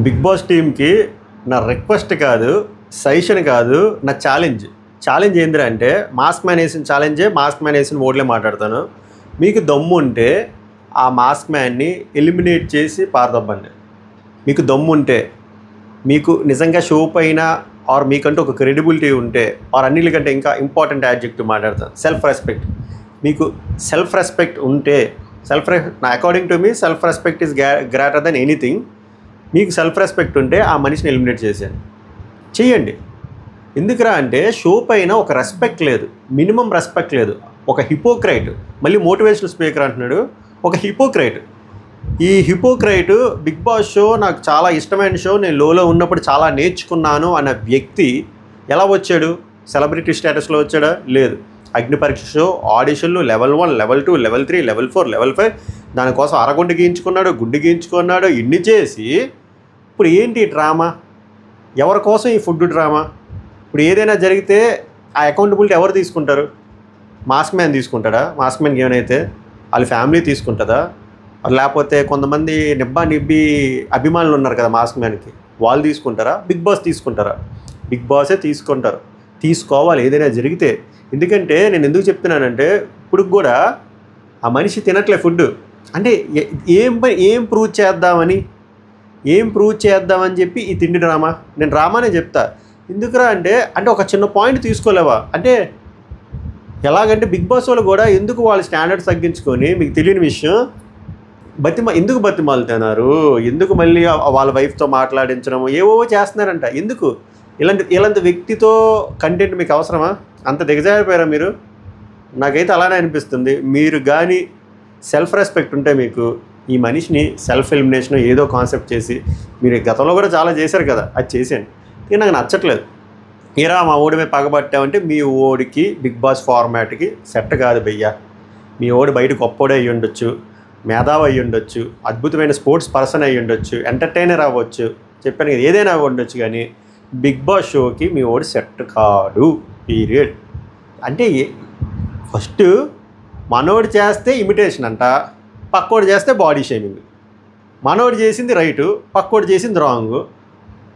Big boss టీమ్కి నా request కాదు, సజెషన్ కాదు, నా ఛాలెంజ్ ఏంటిరా అంటే మాస్క్ మ్యాన్ వేసిన ఛాలెంజే, మాస్క్ మ్యాన్ వేసిన ఓట్లే మాట్లాడతాను. మీకు దమ్ము ఉంటే ఆ మాస్క్ మ్యాన్ని ఎలిమినేట్ చేసి పారదొబ్బండి. మీకు దమ్ము ఉంటే, మీకు నిజంగా షో పైన ఆర్ మీకంటూ ఒక క్రెడిబిలిటీ ఉంటే, ఆర్ అన్నిటికంటే ఇంకా ఇంపార్టెంట్ యాడ్జెక్టివ్ మాట్లాడతాను, సెల్ఫ్ రెస్పెక్ట్. మీకు సెల్ఫ్ రెస్పెక్ట్ ఉంటే, according to me self respect is greater than anything. మీకు సెల్ఫ్ రెస్పెక్ట్ ఉంటే ఆ మనిషిని ఎలిమినేట్ చేయండి. ఎందుకురా అంటే షో పైన ఒక రెస్పెక్ట్ లేదు, మినిమం రెస్పెక్ట్ లేదు. ఒక హిపోక్రైట్, మళ్ళీ మోటివేషనల్ స్పీకర్ అంటున్నాడు, ఒక హిపోక్రైట్. ఈ హిపోక్రైట్ బిగ్ బాస్ షో నాకు చాలా ఇష్టమైన షో, నేను లోలో ఉన్నప్పుడు చాలా నేర్చుకున్నాను అన్న వ్యక్తి ఎలా వచ్చాడు? సెలబ్రిటీ స్టేటస్లో వచ్చాడా? లేదు. అగ్ని పరీక్ష షో, ఆడిషన్లు, level 1, level 2, level 3, level 4, level 5, దానికోసం అరగుండు గీయించుకున్నాడు, గుండు గీయించుకున్నాడు. ఇన్ని చేసి ఇప్పుడు ఏంటి డ్రామా? ఎవరి కోసం ఈ ఫుడ్ డ్రామా? ఇప్పుడు ఏదైనా జరిగితే ఆ అకౌంటబిలిటీ ఎవరు తీసుకుంటారు? మాస్క్ మ్యాన్ తీసుకుంటాడా? మాస్క్ మ్యాన్కి ఏమైనా వాళ్ళ ఫ్యామిలీ తీసుకుంటుందా? లేకపోతే కొంతమంది నిబ్బి అభిమానులు ఉన్నారు కదా మాస్క్ మ్యాన్కి, వాళ్ళు తీసుకుంటారా? బిగ్ బాస్ తీసుకుంటారా? బిగ్ బాసే తీసుకోవాలి ఏదైనా జరిగితే. ఎందుకంటే నేను ఎందుకు చెప్తున్నానంటే, ఇప్పుడు కూడా ఆ మనిషి తినట్లే ఫుడ్ అంటే ఏం ప్రూవ్ చేద్దామని చెప్పి ఈ తిండి డ్రామా. నేను డ్రామానే చెప్తా. ఎందుకురా అంటే ఒక చిన్న పాయింట్ తీసుకోలేవా? అంటే ఎలాగంటే బిగ్ బాస్ వాళ్ళు కూడా ఎందుకు వాళ్ళ స్టాండర్డ్స్ తగ్గించుకొని, మీకు తెలియని విషయం, ఎందుకు బతిమాలుతున్నారు, ఎందుకు మళ్ళీ వాళ్ళ వైఫ్తో మాట్లాడించడం, ఏవో చేస్తున్నారంట. ఎందుకు ఇలాంటి వ్యక్తితో కంటెంట్ మీకు అవసరమా? అంత దిగజారిపోయారా మీరు? నాకైతే అలానే అనిపిస్తుంది. మీరు కానీ సెల్ఫ్ రెస్పెక్ట్ ఉంటే మీకు ఈ మనిషిని సెల్ఫ్ ఎలిమినేషన్ ఏదో కాన్సెప్ట్ చేసి, మీరు గతంలో కూడా చాలా చేశారు కదా, అది చేసేయండి. ఇది నాకు నచ్చట్లేదు. ఏరా మా ఓడిమే పగబట్టామంటే మీ ఓడికి బిగ్ బాస్ ఫార్మాట్కి సెట్ కాదు భయ్యా. మీ ఓడి బయట గొప్పోడే అయ్యి ఉండొచ్చు, మేధావి అయ్యి ఉండొచ్చు, అద్భుతమైన స్పోర్ట్స్ పర్సన్ అయ్యి ఉండొచ్చు, ఎంటర్టైనర్ అవ్వచ్చు, చెప్పాను కదా, ఏదైనా ఉండొచ్చు. కానీ బిగ్ బాస్ షోకి మీ ఓడి సెట్ కాడు, పీరియడ్. అంటే ఫస్ట్ మనోడు చేస్తే ఇమిటేషన్ అంట, పక్కోడు చేస్తే బాడీ షేమింగ్. మనోడు చేసింది రైటు, పక్కోడు చేసింది రాంగ్.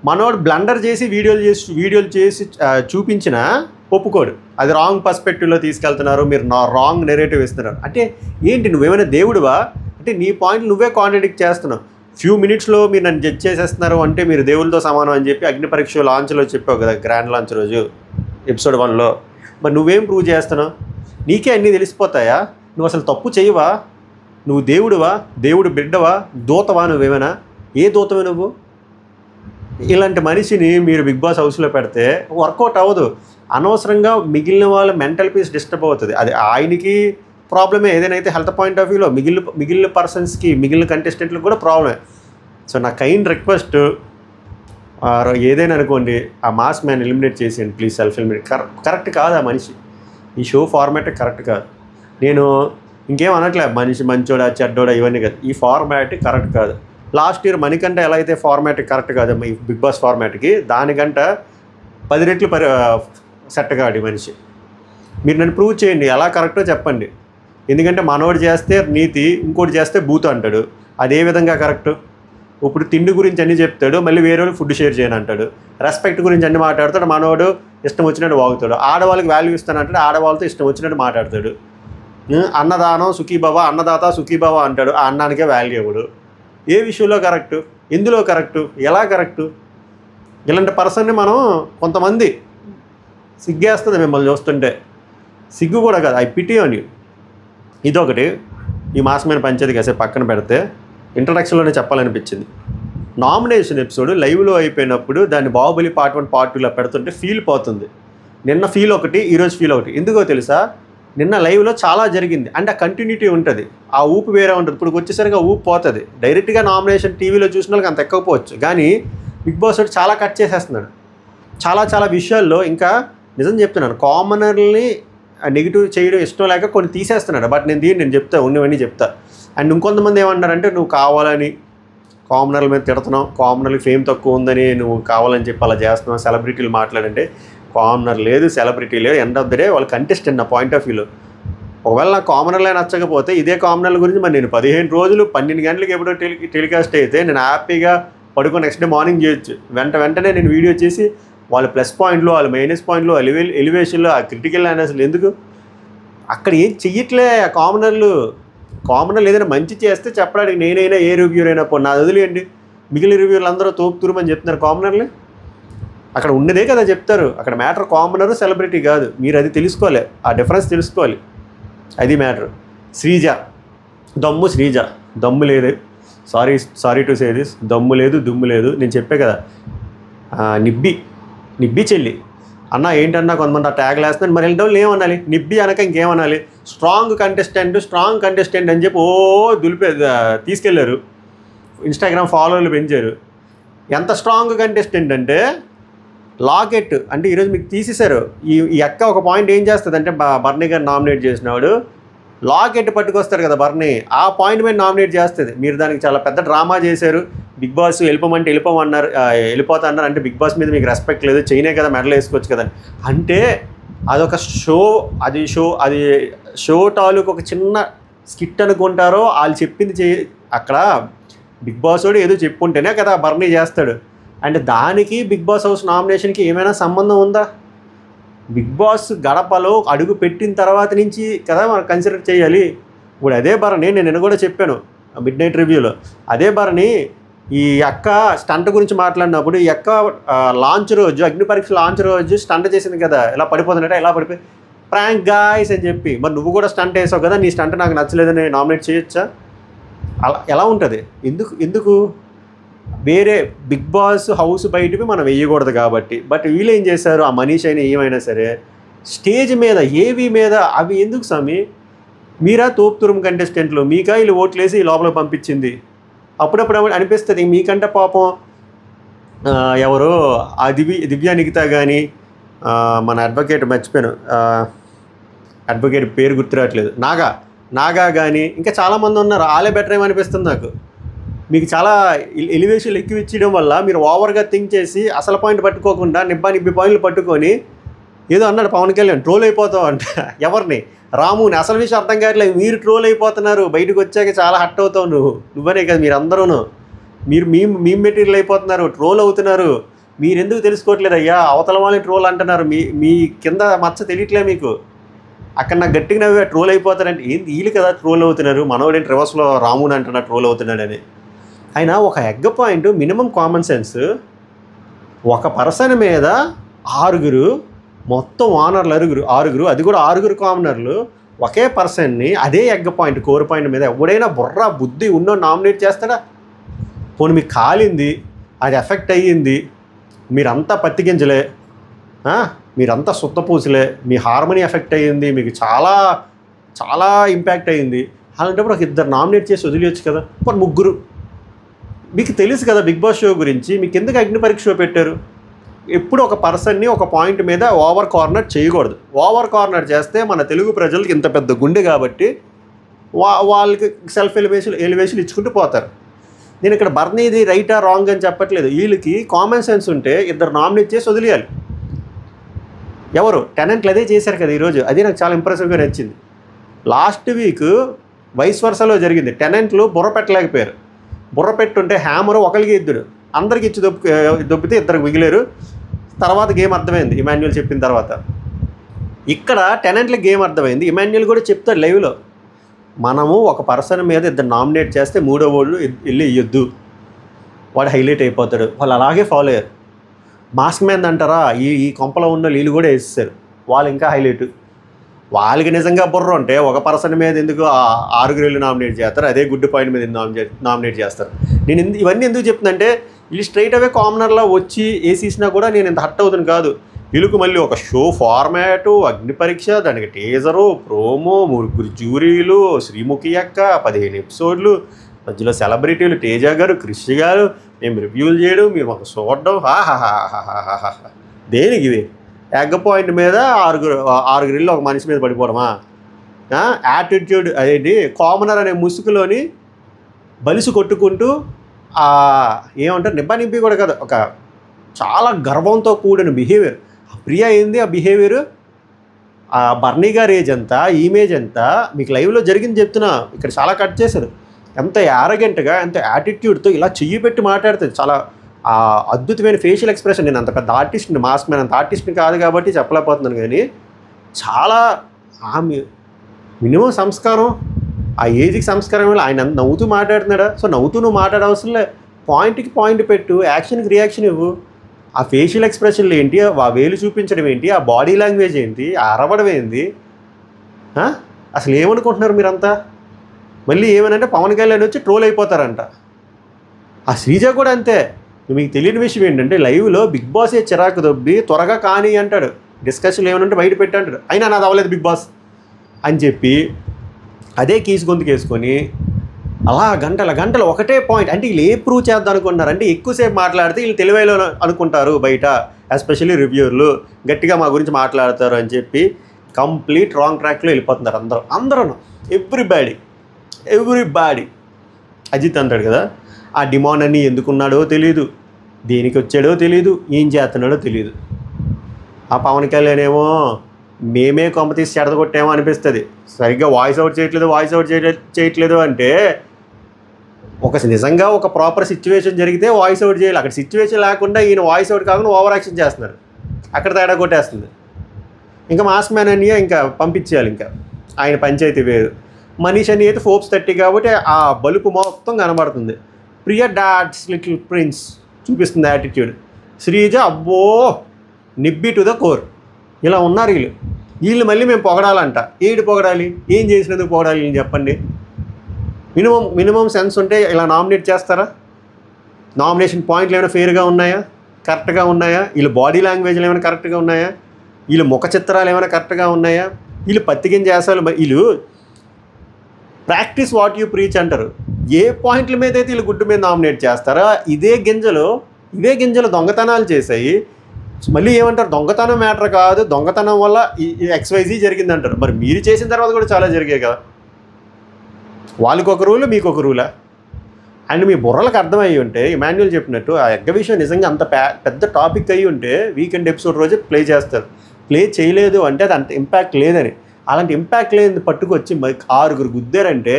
మనోడు బ్లండర్ చేసి వీడియోలు చేసి చూపించిన ఒప్పుకోడు, అది రాంగ్ పర్స్పెక్టివ్లో తీసుకెళ్తున్నారు, మీరు రాంగ్ నెరేటివ్ ఇస్తున్నారు. అంటే ఏంటి, నువ్వేమైనా దేవుడివా? అంటే నీ పాయింట్ నువ్వే కాంట్రడిక్ట్ చేస్తున్నావు. ఫ్యూ మినిట్స్లో మీరు నన్ను జడ్జ్ చేసేస్తున్నారు అంటే మీరు దేవుళ్ళతో సమానం అని చెప్పి అగ్ని పరీక్ష లాంచ్లో చెప్పావు కదా, గ్రాండ్ లాంచ్ రోజు ఎపిసోడ్ 1లో. మరి నువ్వేం ప్రూవ్ చేస్తున్నావు? నీకే అన్నీ తెలిసిపోతాయా? నువ్వు అసలు తప్పు చేయవా? నువ్వు దేవుడివా? దేవుడు బిడ్డవా? దూతవా? నువ్వేమైనా ఏ దూతవే నువ్వు? ఇలాంటి మనిషిని మీరు బిగ్ బాస్ హౌస్లో పెడితే వర్కౌట్ అవ్వదు. అనవసరంగా మిగిలిన వాళ్ళ మెంటల్ పీస్ డిస్టర్బ్ అవుతుంది. అది ఆయనకి ప్రాబ్లమే, ఏదైనా హెల్త్ పాయింట్ ఆఫ్ వ్యూలో మిగిలిన పర్సన్స్కి, మిగిలిన కంటెస్టెంట్లకు కూడా ప్రాబ్లమే. సో నా కైండ్ రిక్వెస్ట్, ఏదైనా అనుకోండి, ఆ మాస్క్ మ్యాన్ ఎలిమినేట్ చేసేయండి ప్లీజ్. సెల్ఫ్ ఎలిమినేట్ కరెక్ట్ కాదు. ఆ మనిషి ఈ షో ఫార్మాట్ కరెక్ట్ కాదు. నేను ఇంకేం అనట్లే, మనిషి మంచోడా చెడ్డోడా ఇవన్నీ కాదు, ఈ ఫార్మాట్ కరెక్ట్ కాదు. లాస్ట్ ఇయర్ మనకంటే ఎలా అయితే ఫార్మాట్ కరెక్ట్ కాదు ఈ బిగ్ బాస్ ఫార్మాట్కి, దానికంట 10 రెట్లు సెట్ కాదు మనిషి. మీరు నన్ను ప్రూవ్ చేయండి, ఎలా కరెక్టో చెప్పండి. ఎందుకంటే మనోడు చేస్తే నీతి, ఇంకోటి చేస్తే బూత్ అంటాడు. అదే విధంగా కరెక్ట్. ఇప్పుడు తిండి గురించి అన్నీ చెప్తాడు, మళ్ళీ వేరే వాళ్ళు ఫుడ్ షేర్ చేయని అంటాడు. రెస్పెక్ట్ గురించి అన్నీ మాట్లాడతాడు, మనోడు ఇష్టం వచ్చినట్టు వాగుతాడు. ఆడవాళ్ళకి వాల్యూ ఇస్తానంటాడు, ఆడవాళ్ళతో ఇష్టం వచ్చినట్టు మాట్లాడతాడు. అన్నదానం సుఖీభవ, అన్నదాత సుఖీభవ అంటాడు, ఆ అన్నానికే వాల్యూ ఇవ్వడు. ఏ విషయంలో కరెక్టు, ఎందులో కరెక్టు, ఎలా కరెక్టు? ఇలాంటి పర్సన్ని మనం కొంతమంది సిగ్గేస్తుంది మిమ్మల్ని చూస్తుంటే. సిగ్గు కూడా కాదు, ఐ పిటీ అని. ఇదొకటి. ఈ మాసమైన పంచాయతీ కాసేపు పక్కన పెడితే ఇంట్రడక్షన్లోనే చెప్పాలనిపించింది. నామినేషన్ ఎపిసోడ్ లైవ్లో అయిపోయినప్పుడు దాన్ని బాహుబలి పార్ట్ 1 పార్ట్ 2లో పెడుతుంటే ఫీల్ పోతుంది. నిన్న ఫీల్ ఒకటి, ఈరోజు ఫీల్ ఒకటి. ఎందుకో తెలుసా? నిన్న లైవ్లో చాలా జరిగింది, అంటే ఆ కంటిన్యూటీ ఉంటుంది, ఆ ఊపు వేరే ఉంటుంది. ఇప్పుడు వచ్చేసరికి ఆ ఊపు పోతుంది. డైరెక్ట్గా నామినేషన్ టీవీలో చూసిన వాళ్ళకి అంత ఎక్కకపోవచ్చు, కానీ బిగ్ బాస్ చాలా కట్ చేసేస్తున్నాడు చాలా విషయాల్లో. ఇంకా నిజం చెప్తున్నాను, కామనర్ని నెగిటివ్ చేయడం ఇష్టం లేక కొన్ని తీసేస్తున్నాడు. బట్ నేను చెప్తా, ఉన్నవన్నీ చెప్తా. అండ్ ఇంకొంతమంది ఏమంటారంటే, నువ్వు కావాలని కామనర్ల మీద తిడుతున్నావు, కామనర్లకి ఫేమ్ తక్కువ ఉందని నువ్వు కావాలని చెప్పి అలా చేస్తున్నావు, సెలబ్రిటీలు మాట్లాడంటే. కామనర్ లేదు, సెలబ్రిటీ లేదు, ఎండ్ ఆఫ్ ద డే వాళ్ళు కంటెస్టెంట్ నా పాయింట్ ఆఫ్ వ్యూలో. ఒకవేళ నాకు కామనర్లే నచ్చకపోతే ఇదే కామనర్ల గురించి మరి నేను 15 రోజులు 12 గంటలకి ఎప్పుడో టెలికాస్ట్ అయితే నేను హ్యాపీగా పడుకో నెక్స్ట్ డే మార్నింగ్ చేయొచ్చు. వెంటనే నేను వీడియో చేసి వాళ్ళ ప్లస్ పాయింట్లు, వాళ్ళ మైనస్ పాయింట్లు, ఎలివేషన్లు, ఆ క్రిటికల్ అనాలిసిస్ ఎందుకు అక్కడ ఏం చెయ్యట్లే. కామనర్లు ఏదైనా మంచి చేస్తే చెప్పడానికి నేనైనా ఏ రివ్యూర్ అయినా నా వదిలేయండి. మిగిలిన రివ్యూర్లు అందరూ తోపుతురమని చెప్తున్నారు కామనర్లు. అక్కడ ఉన్నదే కదా చెప్తారు. అక్కడ మ్యాటర్ కామనరు, సెలబ్రిటీ కాదు. మీరు అది తెలుసుకోవాలి, ఆ డిఫరెన్స్ తెలుసుకోవాలి. అది మ్యాటర్. శ్రీజ దమ్ము లేదు. సారీ టు సే దిస్, దమ్ము లేదు, దుమ్ము లేదు. నేను చెప్పే కదా, నిబ్బి చెల్లి అన్న ఏంటన్నా కొంతమంది ఆ ట్యాగ్లు వేస్తున్నాను. మరి వెళ్ళడం ఏమనాలి? నిబ్బి అనక ఇంకేమనాలి? స్ట్రాంగ్ కంటెస్టెంట్ అని చెప్పి తీసుకెళ్లారు. ఇన్స్టాగ్రామ్ ఫాలోవర్లు పెంచారు. ఎంత స్ట్రాంగ్ కంటెస్టెంట్ అంటే లాకెట్ అంటే ఈరోజు మీకు తీసేశారు. ఈ అక్క ఒక పాయింట్ ఏం చేస్తుంది అంటే బర్నీ గారు నామినేట్ చేసినవాడు లాకెట్ పట్టుకొస్తారు కదా బర్నీ, ఆ పాయింట్ మీద నామినేట్ చేస్తుంది. మీరు దానికి చాలా పెద్ద డ్రామా చేశారు. బిగ్ బాస్ వెళ్ళిపోతా అన్నారు. అంటే బిగ్ బాస్ మీద మీకు రెస్పెక్ట్ లేదు, చైనే కదా మెడల్ వేసుకోవచ్చు కదా అంటే అదొక అది షో తాలూకు ఒక చిన్న స్కిట్ అనుకుంటారో వాళ్ళు చెప్పింది అక్కడ బిగ్ బాస్ వాడు ఏదో చెప్పుంటేనే కదా బర్నీ చేస్తాడు. అంటే దానికి బిగ్ బాస్ హౌస్ నామినేషన్కి ఏమైనా సంబంధం ఉందా? బిగ్ బాస్ గడపలో అడుగు పెట్టిన తర్వాత నుంచి కదా మనం కన్సిడర్ చేయాలి. ఇప్పుడు అదే బర్నీ నేను కూడా చెప్పాను మిడ్ నైట్ రివ్యూలో, అదే బర్నీ ఈ అక్క స్టంట్ గురించి మాట్లాడినప్పుడు ఈ అక్క లాంచ్ రోజు, అగ్ని పరీక్ష లాంచ్ రోజు స్టంట్ చేసింది కదా, ఎలా పడిపోతుందంటే ఎలా పడిపోయి ప్రాంక్ గాయ్స్ అని చెప్పి. మరి నువ్వు కూడా స్టంట్ వేసావు కదా, నీ స్టంట్ నాకు నచ్చలేదని నామినేట్ చేయొచ్చా? అలా ఎలా ఉంటుంది? ఎందుకు వేరే బిగ్ బాస్ హౌస్ బయటవి మనం వేయకూడదు కాబట్టి. బట్ వీళ్ళు ఏం చేశారు, ఆ మనీష్ అయినా ఏమైనా సరే స్టేజ్ మీద ఏవి మీద అవి ఎందుకు స్వామి? మీరా తోపుతురం కంటెస్టెంట్లు, మీకా వీళ్ళు ఓట్లేసి లోపలికి పంపించింది. అప్పుడప్పుడు అనిపిస్తుంది మీకంటే పాపం ఎవరో ఆ దివ్యా నిఖిత కానీ మన అడ్వకేట్ మర్చిపోయాను, అడ్వకేట్ పేరు గుర్తురావట్లేదు, నాగా కానీ ఇంకా చాలామంది ఉన్నారు. వాళ్ళే బెటర్ ఏమనిపిస్తుంది నాకు. మీకు చాలా ఎలివేషన్లు ఎక్కువ ఇచ్చడం వల్ల మీరు ఓవర్గా థింక్ చేసి అసలు పాయింట్ పట్టుకోకుండా నిబ్బి పాయింట్లు పట్టుకొని ఏదో అన్నాడు పవన్ కళ్యాణ్ ట్రోల్ అయిపోతావు అంట. ఎవరిని? రాముని. అసలు విషయం అర్థం కావట్లేదు. మీరు ట్రోల్ అయిపోతున్నారు, బయటకు వచ్చాక చాలా హట్ అవుతావు నువ్వనే కదా, మీరు అందరూ మీరు మీ మెటీరియల్ అయిపోతున్నారు, ట్రోల్ అవుతున్నారు. మీరు ఎందుకు తెలుసుకోవట్లేదు అయ్యా? అవతల వాళ్ళని ట్రోల్ అంటున్నారు, మీ కింద మచ్చ తెలియట్లే మీకు. అక్కడ నాకు గట్టిగా నవ్వే ట్రోల్ అయిపోతారంటే ఏంటి వీళ్ళు కదా ట్రోల్ అవుతున్నారు, మనోడేంటి రివర్స్లో రాముని అంటున్నా ట్రోల్ అవుతున్నాడని. అయినా ఒక egg point minimum common sense. ఒక పర్సన్ మీద 6 మొత్తం ఓనర్లు 6 అది కూడా 6 కామనర్లు ఒకే పర్సన్ని అదే ఎగ్ పాయింట్ కోర్ పాయింట్ మీద ఎవడైనా బుద్ధి ఉన్నో నామినేట్ చేస్తాడా? పోనీ మీకు కాలింది, అది ఎఫెక్ట్ అయ్యింది, మీరంతా పత్తిగించలే, మీరంతా సుత్తపూసలే, మీ హార్మోని ఎఫెక్ట్ అయ్యింది, మీకు చాలా చాలా ఇంపాక్ట్ అయ్యింది. అలాంటప్పుడు ఒక 2 నామినేట్ చేసి వదిలేయచ్చు కదా. మరి 3 మీకు తెలుసు కదా బిగ్ బాస్ షో గురించి, మీకు ఎందుకు అగ్ని పరీక్ష షో పెట్టారు? ఎప్పుడు ఒక పర్సన్ని ఒక పాయింట్ మీద ఓవర్ కార్నర్ చేయకూడదు. ఓవర్ కార్నర్ చేస్తే మన తెలుగు ప్రజలకి ఇంత పెద్ద గుండె కాబట్టి వాళ్ళకి సెల్ఫ్ ఎలివేషన్ ఇచ్చుకుంటూ పోతారు. నేను ఇక్కడ బర్నీది రైటా రాంగ్ అని చెప్పట్లేదు. వీళ్ళకి కామన్ సెన్స్ ఉంటే 2 నామినేట్ చేసి వదిలేయాలి. ఎవరు? టెనెంట్లు అదే చేశారు కదా ఈరోజు. అది నాకు చాలా ఇంప్రెసివ్గా నచ్చింది. లాస్ట్ వీక్ వైస్ వర్సాలో జరిగింది. టెనెంట్లు బుర్ర పెట్టలేకపోయారు. బుర్ర పెట్టుంటే హ్యామర్ ఒకరికి ఇద్దరు, అందరికి ఇచ్చి దొబ్బితే 2 మిగిలేరు. తర్వాత గేమ్ అర్థమైంది ఇమాన్యుయల్ చెప్పిన తర్వాత. ఇక్కడ టెనెంట్లకి గేమ్ అర్థమైంది. ఇమాన్యుయల్ కూడా చెప్తాడు లైవ్లో, మనము ఒక పర్సన్ మీద 2 నామినేట్ చేస్తే 3వ వాళ్ళు వెళ్ళి ఇయ్యొద్దు, వాడు హైలైట్ అయిపోతాడు. వాళ్ళు అలాగే ఫాలో అయ్యారు. మాస్క్ మ్యాన్ అంటారా, ఈ కొంపలో ఉన్న వీళ్ళు కూడా వేసేసారు, వాళ్ళు ఇంకా హైలైట్. వాళ్ళకి నిజంగా బుర్ర ఉంటే ఒక పర్సన్ మీద ఎందుకు 6 నామినేట్ చేస్తారు, అదే గుడ్ పాయింట్ మీద నామినేట్ చేస్తారు. నేను ఇవన్నీ ఎందుకు చెప్తుందంటే వీళ్ళు స్ట్రైట్ అవే కామనర్లా వచ్చి వేసేసినా కూడా నేను ఇంత హట్ అవుతుంది కాదు. వీళ్ళకి మళ్ళీ ఒక షో ఫార్మాటు, అగ్ని పరీక్ష, దానికి టీజరు, ప్రోమో, 3 జ్యూరీలు, శ్రీముఖి అక్క 15 ఎపిసోడ్లు, మధ్యలో సెలబ్రిటీలు తేజ గారు, క్రిష్ గారు, మేము రివ్యూలు చేయడం, మీరు మాకు చూడడం. దేనికి ఇవి? ఎగ్ పాయింట్ మీద 6 ఒక మనిషి మీద పడిపోవడమా? యాటిట్యూడ్ అదేంటి, కామనర్ అనే ముసుగులోని బలిసి కొట్టుకుంటూ ఏమంటారు నిబ్బి కూడా కదా, ఒక చాలా గర్వంతో కూడిన బిహేవియర్. ప్రియా ఏంది ఆ బిహేవియర్? బర్నీ గారి ఏజ్ ఎంత, ఈమేజ్ ఎంత, మీకు లైవ్లో జరిగింది చెప్తున్నా. ఇక్కడ చాలా కట్ చేశారు. ఎంత యారగెంట్గా, ఎంత యాటిట్యూడ్తో ఇలా చెయ్యి పెట్టి మాట్లాడుతుంది. చాలా అద్భుతమైన ఫేషియల్ ఎక్స్ప్రెషన్. నేను అంత పెద్ద ఆర్టిస్ట్ని, మాస్క్ మ్యాన్ అంత ఆర్టిస్ట్ని కాదు కాబట్టి చెప్పలేకపోతున్నాను, కానీ చాలా మినిమం సంస్కారం, ఆ ఏజ్కి సంస్కారం వల్ల ఆయన నవ్వుతూ మాట్లాడుతున్నాడా? సో నవ్వుతూ నువ్వు మాట్లాడవసరం లే, పాయింట్కి పాయింట్ పెట్టు, యాక్షన్కి రియాక్షన్ ఇవ్వు. ఆ ఫేషియల్ ఎక్స్ప్రెషన్లు ఏంటి, ఆ వేలు చూపించడం ఏంటి, ఆ బాడీ లాంగ్వేజ్ ఏంటి, ఆ అరవడం ఏంటి, అసలు ఏమనుకుంటున్నారు మీరంతా? మళ్ళీ ఏమనంటే పవన్ కళ్యాణ్ వచ్చి ట్రోల్ అయిపోతారంట. ఆ శ్రీజ కూడా అంతే. మీకు తెలియని విషయం ఏంటంటే లైవ్లో బిగ్ బాసే చిరాకు దొబ్బి త్వరగా కానీ అంటాడు, డిస్కషన్లు ఏమనంటే బయట పెట్టి అంటాడు, అయినా నాది అవ్వలేదు బిగ్ బాస్ అని చెప్పి అదే కీసు గొంతుకేసుకొని అలా గంటలు ఒకటే పాయింట్. అంటే వీళ్ళు ఏ ప్రూవ్ చేద్దాం అనుకుంటున్నారు అంటే ఎక్కువసేపు మాట్లాడితే వీళ్ళు తెలివైలో అనుకుంటారు బయట, ఎస్పెషల్లీ రివ్యూర్లు గట్టిగా మా గురించి మాట్లాడతారు అని చెప్పి కంప్లీట్ రాంగ్ ట్రాక్లో వెళ్ళిపోతున్నారు అందరూ. ఎవ్రీబాడీ అజిత్ అంటాడు కదా, ఆ డిమాండ్ అన్నీ ఎందుకున్నాడో తెలియదు, దేనికి వచ్చాడో తెలియదు, ఏం చేస్తున్నాడో తెలియదు. ఆ పవన్ కళ్యాణ్ ఏమో మేమే కొంపతీసి చెడగొట్టామో అనిపిస్తుంది. సరిగ్గా వాయిస్ అవుట్ చేయట్లేదు అంటే నిజంగా ఒక ప్రాపర్ సిచ్యువేషన్ జరిగితే వాయిస్ అవుట్ చేయాలి. అక్కడ సిచ్యువేషన్ లేకుండా ఈయన వాయిస్ అవుట్ కాకుండా ఓవర్ యాక్షన్ చేస్తున్నారు, అక్కడ తేడా కొట్టేస్తుంది. ఇంకా మాస్ మ్యాన్ అని ఇంకా పంపించేయాలి, ఇంకా ఆయన పంచాయతీ వేరు. మనీష్ అని అయితే ఫోర్బ్స్ 30 కాబట్టి ఆ బలుపు మొత్తం కనబడుతుంది. ప్రియా డాడ్స్ లిటిల్ ప్రిన్స్ చూపిస్తుంది యాటిట్యూడ్. శ్రీజ అబ్బో నిబ్బి టు ద కోర్. ఇలా ఉన్నారు వీళ్ళు మళ్ళీ మేము పొగడాలంట. ఏడు పొగడాలి, ఏం చేసినందుకు పొగడాలి నేను చెప్పండి. మినిమం సెన్స్ ఉంటే ఇలా నామినేట్ చేస్తారా? నామినేషన్ పాయింట్లు ఏమైనా ఫెయిర్గా ఉన్నాయా, కరెక్ట్గా ఉన్నాయా? వీళ్ళు బాడీ లాంగ్వేజ్లు ఏమైనా కరెక్ట్గా ఉన్నాయా? వీళ్ళు ముఖ చిత్రాలు ఏమైనా కరెక్ట్గా ఉన్నాయా? వీళ్ళు పత్తికింజ చేస్తారు. వీళ్ళు ప్రాక్టీస్ వాట్ యూ ప్రీచ్ అంటారు. ఏ పాయింట్ల మీద అయితే వీళ్ళు గుడ్డు మీద నామినేట్ చేస్తారో ఇవే గింజలు దొంగతనాలు చేసాయి. మళ్ళీ ఏమంటారు, దొంగతనం మ్యాటర్ కాదు, దొంగతనం వల్ల XYZ జరిగిందంటారు. మరి మీరు చేసిన తర్వాత కూడా చాలా జరిగాయి కదా. వాళ్ళకి ఒక రూలు, మీకు ఒక రూలా? అండ్ మీ బుర్రలకు అర్థమయ్యి ఉంటే ఇమాన్యుల్ చెప్పినట్టు ఆ ఎగ్గ విషయం నిజంగా అంత పెద్ద టాపిక్ అయ్యి ఉంటే వీకెండ్ ఎపిసోడ్ రోజే ప్లే చేస్తారు. ప్లే చేయలేదు అంటే అది అంత ఇంపాక్ట్ లేదని. అలాంటి ఇంపాక్ట్ లేని పట్టుకొచ్చి 6 గుద్దారంటే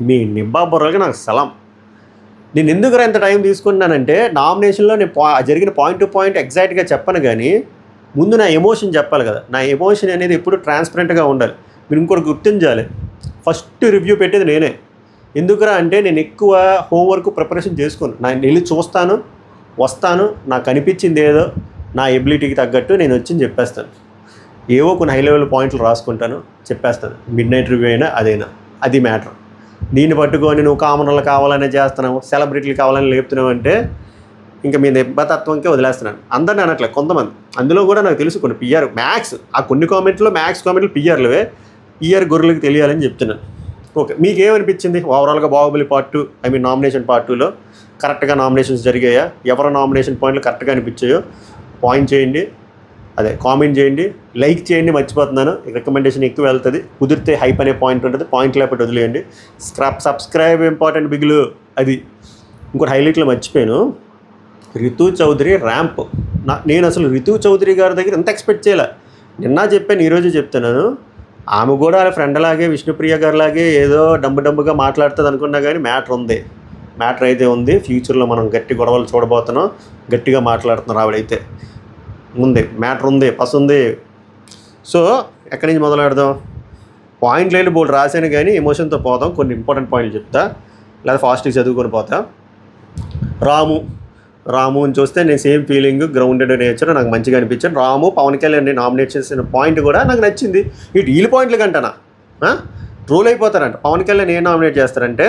మీ నిబ్బా బుర్రలకి నాకు సలాం. నేను ఎందుకు ఎంత టైం తీసుకున్నానంటే నామినేషన్లో నేను జరిగిన పాయింట్ టు పాయింట్ ఎగ్జాక్ట్గా చెప్పను, కానీ ముందు నా ఎమోషన్ చెప్పాలి కదా. నా ఎమోషన్ అనేది ఎప్పుడు ట్రాన్స్పరెంట్గా ఉండాలి. మీరు ఇంకోటి గుర్తించాలి, ఫస్ట్ రివ్యూ పెట్టేది నేనే. ఎందుకురా అంటే నేను ఎక్కువ హోంవర్క్ ప్రిపరేషన్ చేసుకోను. నేను వెళ్ళి చూస్తాను, వస్తాను, నాకు అనిపించింది ఏదో నా ఎబిలిటీకి తగ్గట్టు నేను వచ్చి చెప్పేస్తాను. ఏవో కొన్ని హై లెవెల్ పాయింట్లు రాసుకుంటాను, చెప్పేస్తాను. మిడ్ నైట్ రివ్యూ అయినా అదైనా అది మ్యాటర్. దీన్ని పట్టుకొని నువ్వు కామనర్లు కావాలనే చేస్తున్నావు, సెలబ్రిటీలు కావాలని లేపుతున్నావు అంటే ఇంకా మీ నిబ్బతత్వంకే వదిలేస్తున్నాను. అందరిని అనట్లే, కొంతమంది అందులో కూడా నాకు తెలుసు కొన్ని పిఆర్ మ్యాక్స్, ఆ కొన్ని కామెంట్లు పిఆర్లవే, పిఆర్ గొర్రెలకు తెలియాలని చెప్తున్నాను. ఓకే, మీకేమనిపించింది ఓవరాల్గా బాహుబలి పార్ట్ 2 నామినేషన్ పార్ట్ 2లో కరెక్ట్గా నామినేషన్స్ జరిగాయా? ఎవరో నామినేషన్ పాయింట్లు కరెక్ట్గా అనిపించాయో పాయింట్ చేయండి, కామెంట్ చేయండి, లైక్ చేయండి. మర్చిపోతున్నాను, రికమెండేషన్ ఎక్కువ వెళ్తుంది. కుదిరితే హైప్ అనే పాయింట్ ఉంటుంది, పాయింట్ లేకపోతే వదిలేయండి. సబ్స్క్రైబ్ ఇంపార్టెంట్ బిగులు. అది ఇంకోటి హైలైట్లో మర్చిపోయాను, రితు చౌదరి ర్యాంప్. నేను అసలు రితు చౌదరి గారి దగ్గర ఎంత ఎక్స్పెక్ట్ చేయలే. నిన్న చెప్పాను, ఈరోజు చెప్తున్నాను. ఆమె కూడా వాళ్ళ ఫ్రెండ్ లాగే విష్ణుప్రియ గారిలాగే ఏదో డబ్బుగా మాట్లాడుతుంది అనుకున్నా, కానీ మ్యాటర్ అయితే ఉంది. ఫ్యూచర్లో మనం గట్టి గొడవలు చూడబోతున్నాం. గట్టిగా మాట్లాడుతున్నారు ఆవిడైతే, మ్యాటర్ ఉంది, ఉంది. సో ఎక్కడి నుంచి మొదలెడదాం? పాయింట్లు వెళ్ళి బోర్డు రాశాను, కానీ ఎమోషన్తో పోతాం. కొన్ని ఇంపార్టెంట్ పాయింట్లు చెప్తా, లేదా ఫాస్ట్గా చదువుకొని పోతా. రాము అని చూస్తే నేను సేమ్ ఫీలింగ్, గ్రౌండెడ్ నేచర్ నాకు మంచిగా అనిపించాను. రాము పవన్ కళ్యాణ్ నామినేట్ చేసిన పాయింట్ కూడా నాకు నచ్చింది. వీళ్ళ పాయింట్లు కంటనా ట్రోల్ అయిపోతారంట. పవన్ కళ్యాణ్ ఏం నామినేట్ చేస్తారంటే,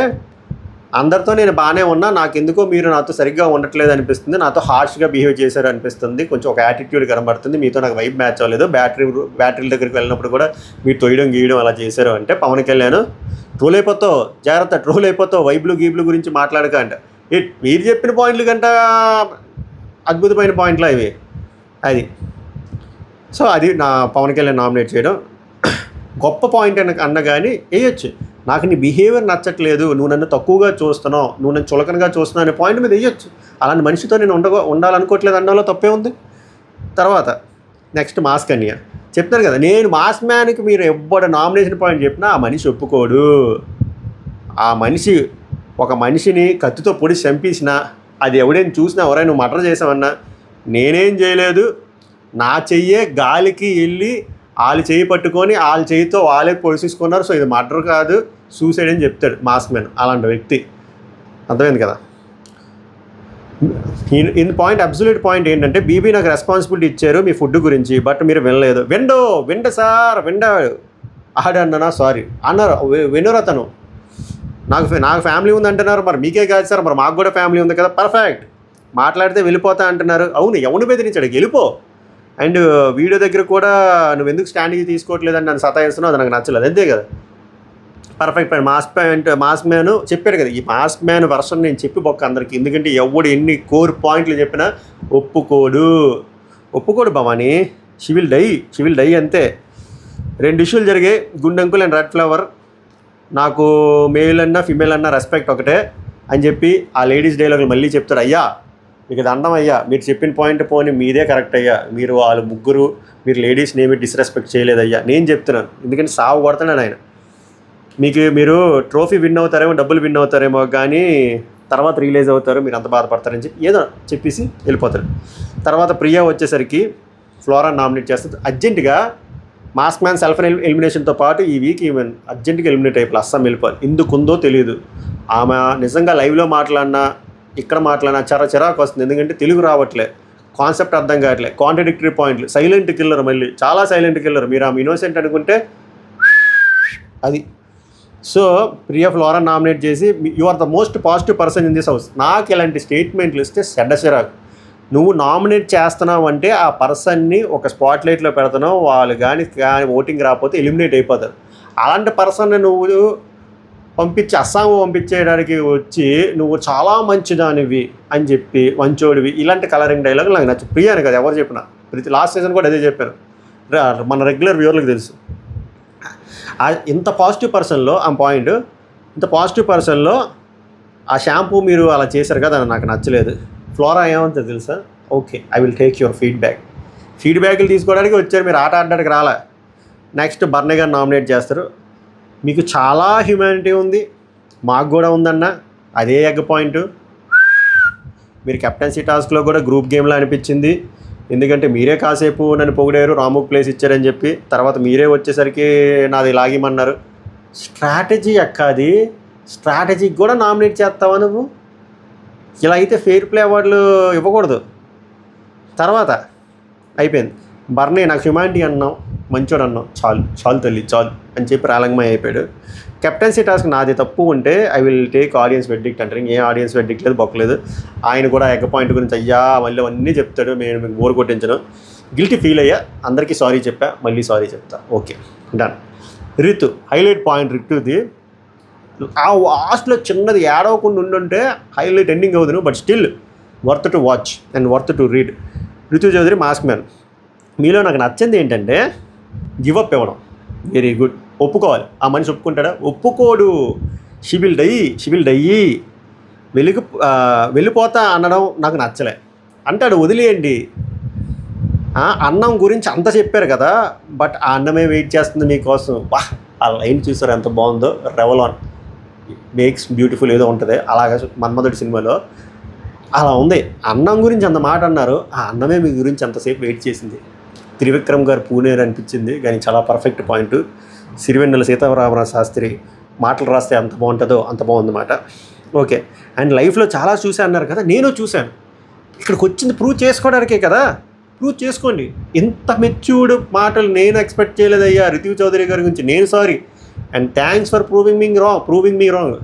అందరితో నేను బాగానే ఉన్నా, నాకెందుకో మీరు నాతో సరిగ్గా ఉండట్లేదు అనిపిస్తుంది, నాతో హార్ష్గా బిహేవ్ చేశారు అనిపిస్తుంది, కొంచెం ఒక యాటిట్యూడ్ కనబడుతుంది, మీతో నాకు వైబ్ మ్యాచ్ అవ్వలేదు, బ్యాటరీల దగ్గరికి వెళ్ళినప్పుడు కూడా మీరు తొయ్యడం గీయడం అలా చేశారు అంటే పవన్ కళ్యాణ్ ట్రోల్ అయిపోతావు, జాగ్రత్త, ట్రోల్ అయిపోతావు, వైబ్లు గురించి మాట్లాడక అంట. మీరు చెప్పిన పాయింట్లు కంట అద్భుతమైన పాయింట్లు అవి. సో అది నా పవన్ కళ్యాణ్ నామినేట్ చేయడం గొప్ప పాయింట్ అన్న కానీ వేయొచ్చు. నాకు నీ బిహేవియర్ నచ్చట్లేదు, నువ్వు నన్ను తక్కువగా చూస్తున్నావు, నువ్వు నన్ను చులకనగా చూస్తున్నావు అనే పాయింట్ మీద వేయొచ్చు. అలాంటి మనిషితో నేను ఉండాలనుకోవట్లేదు అన్నలో తప్పే ఉంది. తర్వాత నెక్స్ట్ మాస్ కన్య చెప్తాను కదా, నేను మాస్ మ్యాన్కి మీరు ఎవ్వడు నామినేషన్ పాయింట్ చెప్పినా ఆ మనిషి ఒప్పుకోడు. ఆ మనిషి ఒక మనిషిని కత్తితో పొడి చంపేసినా, అది ఎవడైనా చూసినా, ఎవరైనా నువ్వు మర్డర్ చేసావన్నా, నేనేం చేయలేదు, నా చెయ్యే గాలికి వెళ్ళి వాళ్ళు చెయ్యి పట్టుకొని వాళ్ళ చెయ్యితో వాళ్ళే పొడిసేసుకున్నారు, సో ఇది మర్డర్ కాదు సూసైడ్ అని చెప్తాడు మాస్క్ మ్యాన్. అలాంటి వ్యక్తి. అర్థమైంది కదా. ఇన్ పాయింట్, అబ్సల్యూట్ పాయింట్ ఏంటంటే, బీబీ నాకు రెస్పాన్సిబిలిటీ ఇచ్చారు మీ ఫుడ్ గురించి, బట్ మీరు వినలేదు. విండు సార్ విండాడు అన్నానా, సారీ అన్నారు, వినరు అతను. నాకు ఫ్యామిలీ ఉంది అంటున్నారు, మరి మీకే కాదు సార్, మరి మాకు కూడా ఫ్యామిలీ ఉంది కదా, పర్ఫెక్ట్. మాట్లాడితే వెళ్ళిపోతా అంటున్నారు, అవును ఎవరిని బెదిరించాడు, వెళ్ళిపో. అండ్ వీడియో దగ్గర కూడా నువ్వు ఎందుకు స్టాండ్కి తీసుకోవట్లేదని నన్ను సతాయిస్తున్నావు, అది నాకు నచ్చలేదు, అంతే కదా, పర్ఫెక్ట్. మాస్క్ మ్యాన్ చెప్పాడు కదా, ఈ మాస్క్ మ్యాన్ వర్షన్ నేను చెప్పి బొక్క అందరికి, ఎందుకంటే ఎవడు ఎన్ని కోర్ పాయింట్లు చెప్పినా ఒప్పుకోడు భవానీ. షీ విల్ డై అంతే. 2 ఇష్యూలు జరిగాయి, గుండంకుల్ అండ్ రెడ్ ఫ్లవర్. నాకు మేల్ అన్నా ఫిమేల్ అన్నా రెస్పెక్ట్ ఒకటే అని చెప్పి ఆ లేడీస్ డైలాగులు మళ్ళీ చెప్తాడు. అయ్యా మీకు దండం అయ్యా, మీరు చెప్పిన పాయింట్ పోని మీదే కరెక్ట్ అయ్యా, మీరు వాళ్ళు ముగ్గురు మీరు లేడీస్ని ఏమి డిస్రెస్పెక్ట్ చేయలేదయ్యా, నేను చెప్తున్నాను, ఎందుకంటే సాగు కొడుతున్నాను ఆయన. మీరు ట్రోఫీ విన్ అవుతారేమో, డబ్బులు విన్ అవుతారేమో, కానీ తర్వాత రియలైజ్ అవుతారు మీరు అంత బాధపడతారని చెప్పి ఏదో చెప్పేసి వెళ్ళిపోతారు. తర్వాత ప్రియా వచ్చేసరికి ఫ్లోరా నామినేట్ చేస్తుంది. అర్జెంటుగా మాస్క్ మ్యాన్ సెల్ఫ్ ఎలిమినేషన్తో పాటు ఈ వీక్ ఈవెన్ అర్జెంటుగా ఎలిమినేట్ అయిపోయి అస్సాం వెళ్ళిపోవాలి. ఎందుకుందో తెలియదు. ఆమె నిజంగా లైవ్లో మాట్లాడినా ఇక్కడ మాట్లాడినా చిరాకు వస్తుంది, ఎందుకంటే తెలుగు రావట్లే, కాన్సెప్ట్ అర్థం కావట్లే, కాంట్రడిక్టరీ పాయింట్లు, సైలెంట్ కిల్లర్, మళ్ళీ చాలా సైలెంట్ కిల్లర్. మీరు ఆమె ఇన్నోసెంట్ అనుకుంటే అది. సో ప్రియా ఫ్లోరా నామినేట్ చేసి you are the most positive person in this house. నాకు ఇలాంటి స్టేట్మెంట్లు ఇస్తే చిరాకు. నువ్వు నామినేట్ చేస్తున్నావు అంటే ఆ పర్సన్ని ఒక స్పాట్లైట్లో పెడుతున్నావు, వాళ్ళు కానీ ఓటింగ్ రాకపోతే ఎలిమినేట్ అయిపోతారు. అలాంటి పర్సన్ని నువ్వు అస్సాం పంపించేయడానికి వచ్చి నువ్వు చాలా మంచిదానివి అని చెప్పి మంచోడివి, ఇలాంటి కలరింగ్ డైలాగ్ నాకు నచ్చు. ప్రియాని కదా ఎవరు చెప్పినా, లాస్ట్ సీజన్ కూడా అదే చెప్పాను, మన రెగ్యులర్ వ్యూవర్లకు తెలుసు. ఇంత పాజిటివ్ పర్సన్లో ఆ పాయింట్, ఇంత పాజిటివ్ పర్సన్లో ఆ షాంపూ మీరు అలా చేశారు కదా నాకు నచ్చలేదు. ఫ్లోరా ఏమంటుంది తెలుసా, okay I will take your ఫీడ్బ్యాక్లు తీసుకోవడానికి వచ్చారు, మీరు ఆట ఆడడానికి రాలే. నెక్స్ట్ బర్నీ గారు నామినేట్ చేస్తారు. మీకు చాలా హ్యూమానిటీ ఉంది, మాకు కూడా ఉందన్న, అదే ఎగ్ పాయింట్. మీరు కెప్టెన్సీ టాస్క్లో కూడా గ్రూప్ గేమ్లో అనిపించింది, ఎందుకంటే మీరే కాసేపు నన్ను పొగిడారు, రాముకు ప్లేస్ ఇచ్చారని చెప్పి, తర్వాత మీరే వచ్చేసరికి నాది లాగిమన్నారు. స్ట్రాటజీ అది, స్ట్రాటజీకి కూడా నామినేట్ చేస్తావా నువ్వు? ఇలా అయితే ఫెయిర్ ప్లే అవార్డులు ఇవ్వకూడదు. తర్వాత అయిపోయింది. బర్నీ నాకు హ్యుమానిటీ అన్నావు, మంచోడు అన్నావు, చాలు తల్లి చాలు అని చెప్పి రాలంగమయ్య అయిపోయాడు. కెప్టెన్సీ టాస్క్ నాది తప్పు ఉంటే ఐ విల్ టేక్ ఆడియన్స్ వెడ్డిక్ట్ అంటారు. ఏ ఆడియన్స్ వెడ్డిక్ట్ లేదు, బొక్కలేదు. ఆయన కూడా ఎగ్ పాయింట్ గురించి అయ్యా మళ్ళీ అన్నీ చెప్తాడు, నేను మీకు బోర్ కొట్టించను, గిల్టీ ఫీల్ అయ్యా, అందరికీ సారీ చెప్పా, మళ్ళీ సారీ చెప్తా, okay done. Ritu highlight point, రితుది ఆ లాస్ట్లో చిన్నది ఏడవకుండా ఉండుంటే హైలైట్ ఎండింగ్ అవుతుంది, but still worth to watch and worth to read. Ritu Chaudhary mask man. మీలో నాకు నచ్చింది ఏంటంటే గివప్ ఇవ్వడం, వెరీ గుడ్. ఒప్పుకోవాలి, ఆ మనిషి ఒప్పుకుంటాడా? ఒప్పుకోడు. షీ విల్ డై వెళ్ళిపోతా అనడం నాకు నచ్చలే. అంటాడు వదిలేయండి, అన్నం గురించి అంత చెప్పారు కదా, బట్ ఆ అన్నమే వెయిట్ చేస్తుంది మీకోసం. ఆ లైన్ చూసారు ఎంత బాగుందో, రెవలాన్ మేక్స్ బ్యూటిఫుల్ ఏదో ఉంటుంది అలాగా మన్మధుడి సినిమాలో అలా ఉంది. అన్నం గురించి అంత మాట అన్నారు, ఆ అన్నమే మీ గురించి అంతసేపు వెయిట్ చేసింది. త్రివిక్రమ్ గారు పూనేరు అనిపించింది, కానీ చాలా పర్ఫెక్ట్ పాయింట్. సిరివెన్నెల సీతారామరాజు శాస్త్రి మాటలు రాస్తే అంత బాగుంటుందో అంత బాగుందన్నమాట. ఓకే. అండ్ లైఫ్లో చాలా చూసా అన్నారు కదా, నేను చూశాను. ఇక్కడికి వచ్చింది ప్రూవ్ చేసుకోవడానికే కదా, ప్రూవ్ చేసుకోండి. ఇంత మెచ్యూర్డ్ మాటలు నేను ఎక్స్పెక్ట్ చేయలేదయ్యా రితు చౌదరి గారి గురించి. నేను sorry and thanks for proving me wrong.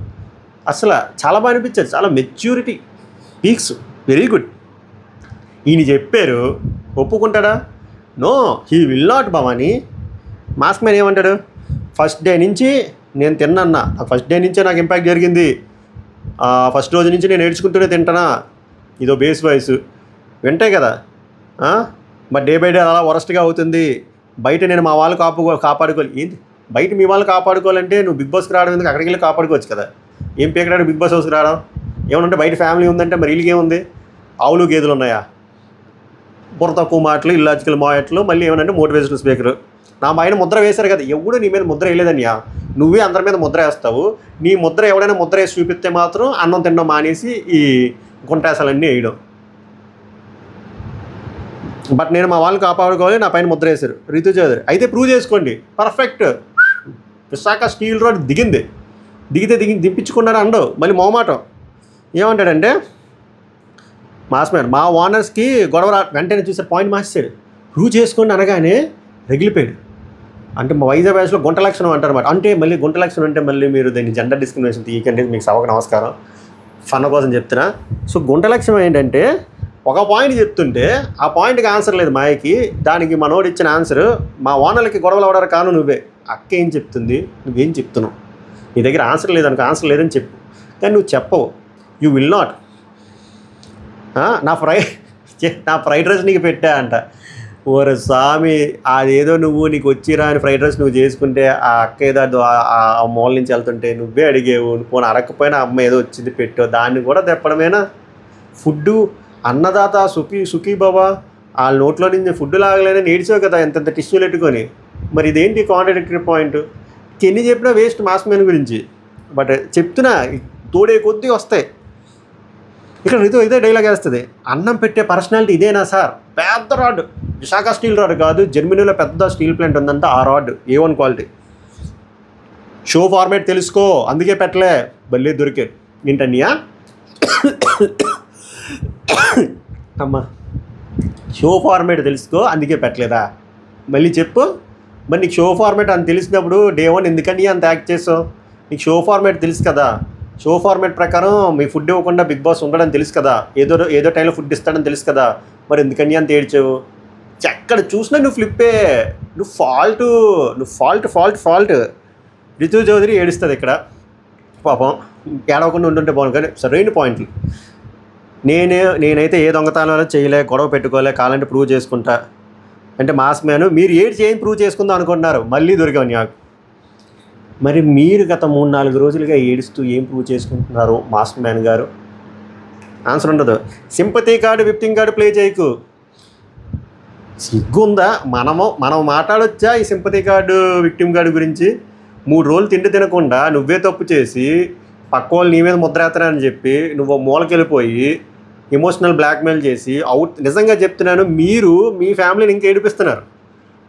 అసలు చాలా బాగా అనిపించారు, చాలా మెచ్యూరిటీ పీక్స్, వెరీ గుడ్. ఈయన చెప్పారు, ఒప్పుకుంటాడా? No, he will not. Bhavani mask man ఏమంటాడు, ఫస్ట్ డే నుంచి నేను తిన్నా, ఫస్ట్ డే నుంచే నాకు ఇంపాక్ట్ జరిగింది, ఫస్ట్ రోజు నుంచి నేను ఏడ్చుకుంటూనే తింటానా, ఇదో బేస్ వాయిస్ వింటాయి కదా. బట్ డే బై డే అలా వరస్ట్గా అవుతుంది. బయట నేను మా వాళ్ళు కాపాడుకోవాలి. ఏంటి బయట మీ వాళ్ళు కాపాడుకోవాలంటే నువ్వు బిగ్ బాస్కి రావడం ఎందుకు? అక్కడికి వెళ్ళి కాపాడుకోవచ్చు కదా. ఏం పీకరాడు బిగ్ బాస్ హౌస్కి రావడం? ఏమనంటే బయట ఫ్యామిలీ ఉందంటే మరి వీళ్ళకి ఏముంది? ఆవులు గేదెలు ఉన్నాయా? బుర్ర తక్కువ మాటలు, ఇల్లాజికల్ మాటలు, మళ్ళీ ఏమనంటే మోటివేషనల్ స్పీకర్. నా పైన ముద్ర వేశారు కదా, ఎవడు నీ మీద ముద్ర వేయలేదన్యా, నువ్వే అందరి మీద ముద్ర వేస్తావు. నీ ముద్ర ఎవడైనా ముద్ర వేసి చూపిస్తే మాత్రం అన్నం తినడం మానేసి ఈ గుంటాసాలన్నీ వేయడం. బట్ నేను మా వాళ్ళని కాపాడుకోవాలి, నా పైన ముద్ర వేశారు రితు చౌదరి. అయితే ప్రూవ్ చేసుకోండి, పర్ఫెక్ట్. విశాఖ స్టీల్ రోడ్ దిగితే దింపించుకున్నారు అండవు. మళ్ళీ మొహమాటం ఏమంటాడంటే, మా ఓనర్స్కి గొడవ వెంటనే చూసారు, పాయింట్ మార్చేశాడు. ప్రూవ్ చేసుకోండి అనగానే రగిలిపోయాడు. అంటే మా వైజాగ్ భాషలో గుంట లక్షణం అంటారన్నమాట. అంటే మళ్ళీ గుంట లక్షణం అంటే మళ్ళీ మీరు దాన్ని జెండర్ డిస్క్రిమినేషన్ తీయకండి, మీకు సభకు నమస్కారం, ఫన్ కోసం చెప్తున్నా. సో గుంట లక్షణం ఏంటంటే, ఒక పాయింట్ చెప్తుంటే ఆ పాయింట్కి ఆన్సర్ లేదు మాయకి, దానికి మనోడు ఇచ్చిన ఆన్సర్, మా ఓనర్లకి గొడవలు అవడారు కాను నువ్వే. అక్క ఏం చెప్తుంది, నువ్వేం చెప్తున్నావు, నీ దగ్గర ఆన్సర్ లేదనుకో, ఆన్సర్ లేదని చెప్పు, కానీ నువ్వు చెప్పవు. You will not. నా ఫ్రైడ్ రైస్ నీకు పెట్టా అంట. ఓరే స్వామి, అదేదో నీకు వచ్చిరా అని ఫ్రైడ్ రైస్ నువ్వు చేసుకుంటే, ఆ అక్క ఏదో ఆ మూల నుంచి వెళ్తుంటే నువ్వే అడిగేవు, పోనీ అడగకపోయినా అమ్మ ఏదో వచ్చింది పెట్టావు, దాన్ని కూడా తెప్పడమేనా ఫుడ్డు. అన్నదాత సుఖీ బాబా వాళ్ళ నోట్లో నుంచి ఫుడ్ లాగలేని నేర్చావు కదా ఎంతెంత టిష్యూలు పెట్టుకొని. మరి ఇదేంటి కాంట్రాడిక్టరీ పాయింట్? ఎన్ని చెప్పినా వేస్ట్ మాస్ మ్యాన్ గురించి. బట్ చెప్తున్నా, తోడే కొద్దీ వస్తాయి. ఇక్కడ రితు ఇదే డైలాగ్ వేస్తుంది, అన్నం పెట్టే పర్సనాలిటీ ఇదేనా సార్? పెద్ద రాడ్, విశాఖ స్టీల్ రాడ్ కాదు, జర్మనీలో పెద్ద స్టీల్ ప్లాంట్ ఉందంట, ఆ rod A1 quality. Show format తెలుసుకో, అందుకే పెట్టలే, బల్లే దొరికారు. ఏంటన్నయ్యా అమ్మా, షో ఫార్మేట్ తెలుసుకో అందుకే పెట్టలేదా? మళ్ళీ చెప్పు. మరి నీకు షో ఫార్మేట్ అని తెలిసినప్పుడు Day 1 ఎందుకని అంత యాక్ట్ చేసావు? నీకు షో ఫార్మేట్ తెలుసు కదా, షో ఫార్మేట్ ప్రకారం మీ ఫుడ్ ఇవ్వకుండా బిగ్ బాస్ ఉండడం తెలుసు కదా, ఏదో టైంలో ఫుడ్ ఇస్తాడని తెలుసు కదా, మరి ఎందుకని అంత ఏడ్చావు? ఎక్కడ చూసినా నువ్వు ఫ్లిప్పే, నువ్వు ఫాల్ట్. రితు చౌదరి ఏడుస్తుంది ఇక్కడ, పాపం ఏడవకుండా ఉంటుంటే బాగుంది. కానీ సరైన పాయింట్లు. నేనైతే ఏ దొంగతనాలు చేయలే, గొడవ పెట్టుకోలే, కావాలంటే ప్రూవ్ చేసుకుంటా అంటే మాస్ మ్యాన్. మీరు ఏం ప్రూవ్ చేసుకుందాం అనుకుంటున్నారు, మళ్ళీ దొరికావు నాకు. మరి మీరు గత 3-4 రోజులుగా ఏడుస్తూ ఏం ప్రూవ్ చేసుకుంటున్నారు మాస్ మ్యాన్ గారు? ఆన్సర్ ఉండదు. Sympathy card, victim card play చేయకు. సిగ్గుందా? మనం మాట్లాడొచ్చా ఈ సింపతి కార్డు, విక్టిమ్ కార్డు గురించి? 3 రోజులు తిండి తినకుండా నువ్వే తప్పు చేసి పక్క వాళ్ళు నీ మీద ముద్రేస్తారని చెప్పి నువ్వు మూలకెళ్ళిపోయి ఎమోషనల్ బ్లాక్మెయిల్ చేసి నిజంగా చెప్తున్నాను, మీరు మీ ఫ్యామిలీని ఇంకా ఏడిపిస్తున్నారు.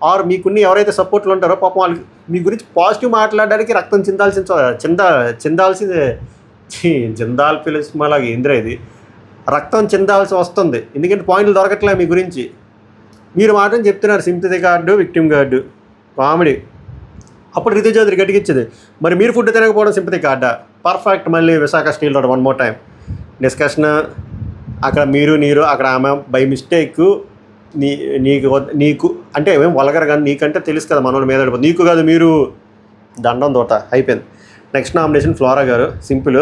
ఆర్ మీకున్న ఎవరైతే సపోర్ట్లు ఉంటారో పాపం వాళ్ళకి మీ గురించి పాజిటివ్ మాట్లాడడానికి రక్తం చిందాల్ పిలిస్మాలాగా ఏంద్రా ఇది, రక్తం చిందాల్సి వస్తుంది. ఎందుకంటే పాయింట్లు దొరకట్లే మీ గురించి. మీరు మాత్రం చెప్తున్నారు sympathy card, victim card, comedy. అప్పుడు రితు చౌదరి గట్టికిచ్చేది, మరి మీరు ఫుడ్ తినకపోవడం సింపతి కార్డా? పర్ఫెక్ట్. మళ్ళీ Visakha steel road 1 more time discussion. అక్కడ నీరు అక్కడ ఆమె బై మిస్టేక్ నీకు అంటే ఏమేం వల్గర్ కానీ నీకంటే తెలుసు కదా మనోళ్ళ మీద, నీకు కాదు మీరు దండం తోట అయిపోయింది. నెక్స్ట్ నామినేషన్ ఫ్లోరా గారు. సింపుల్,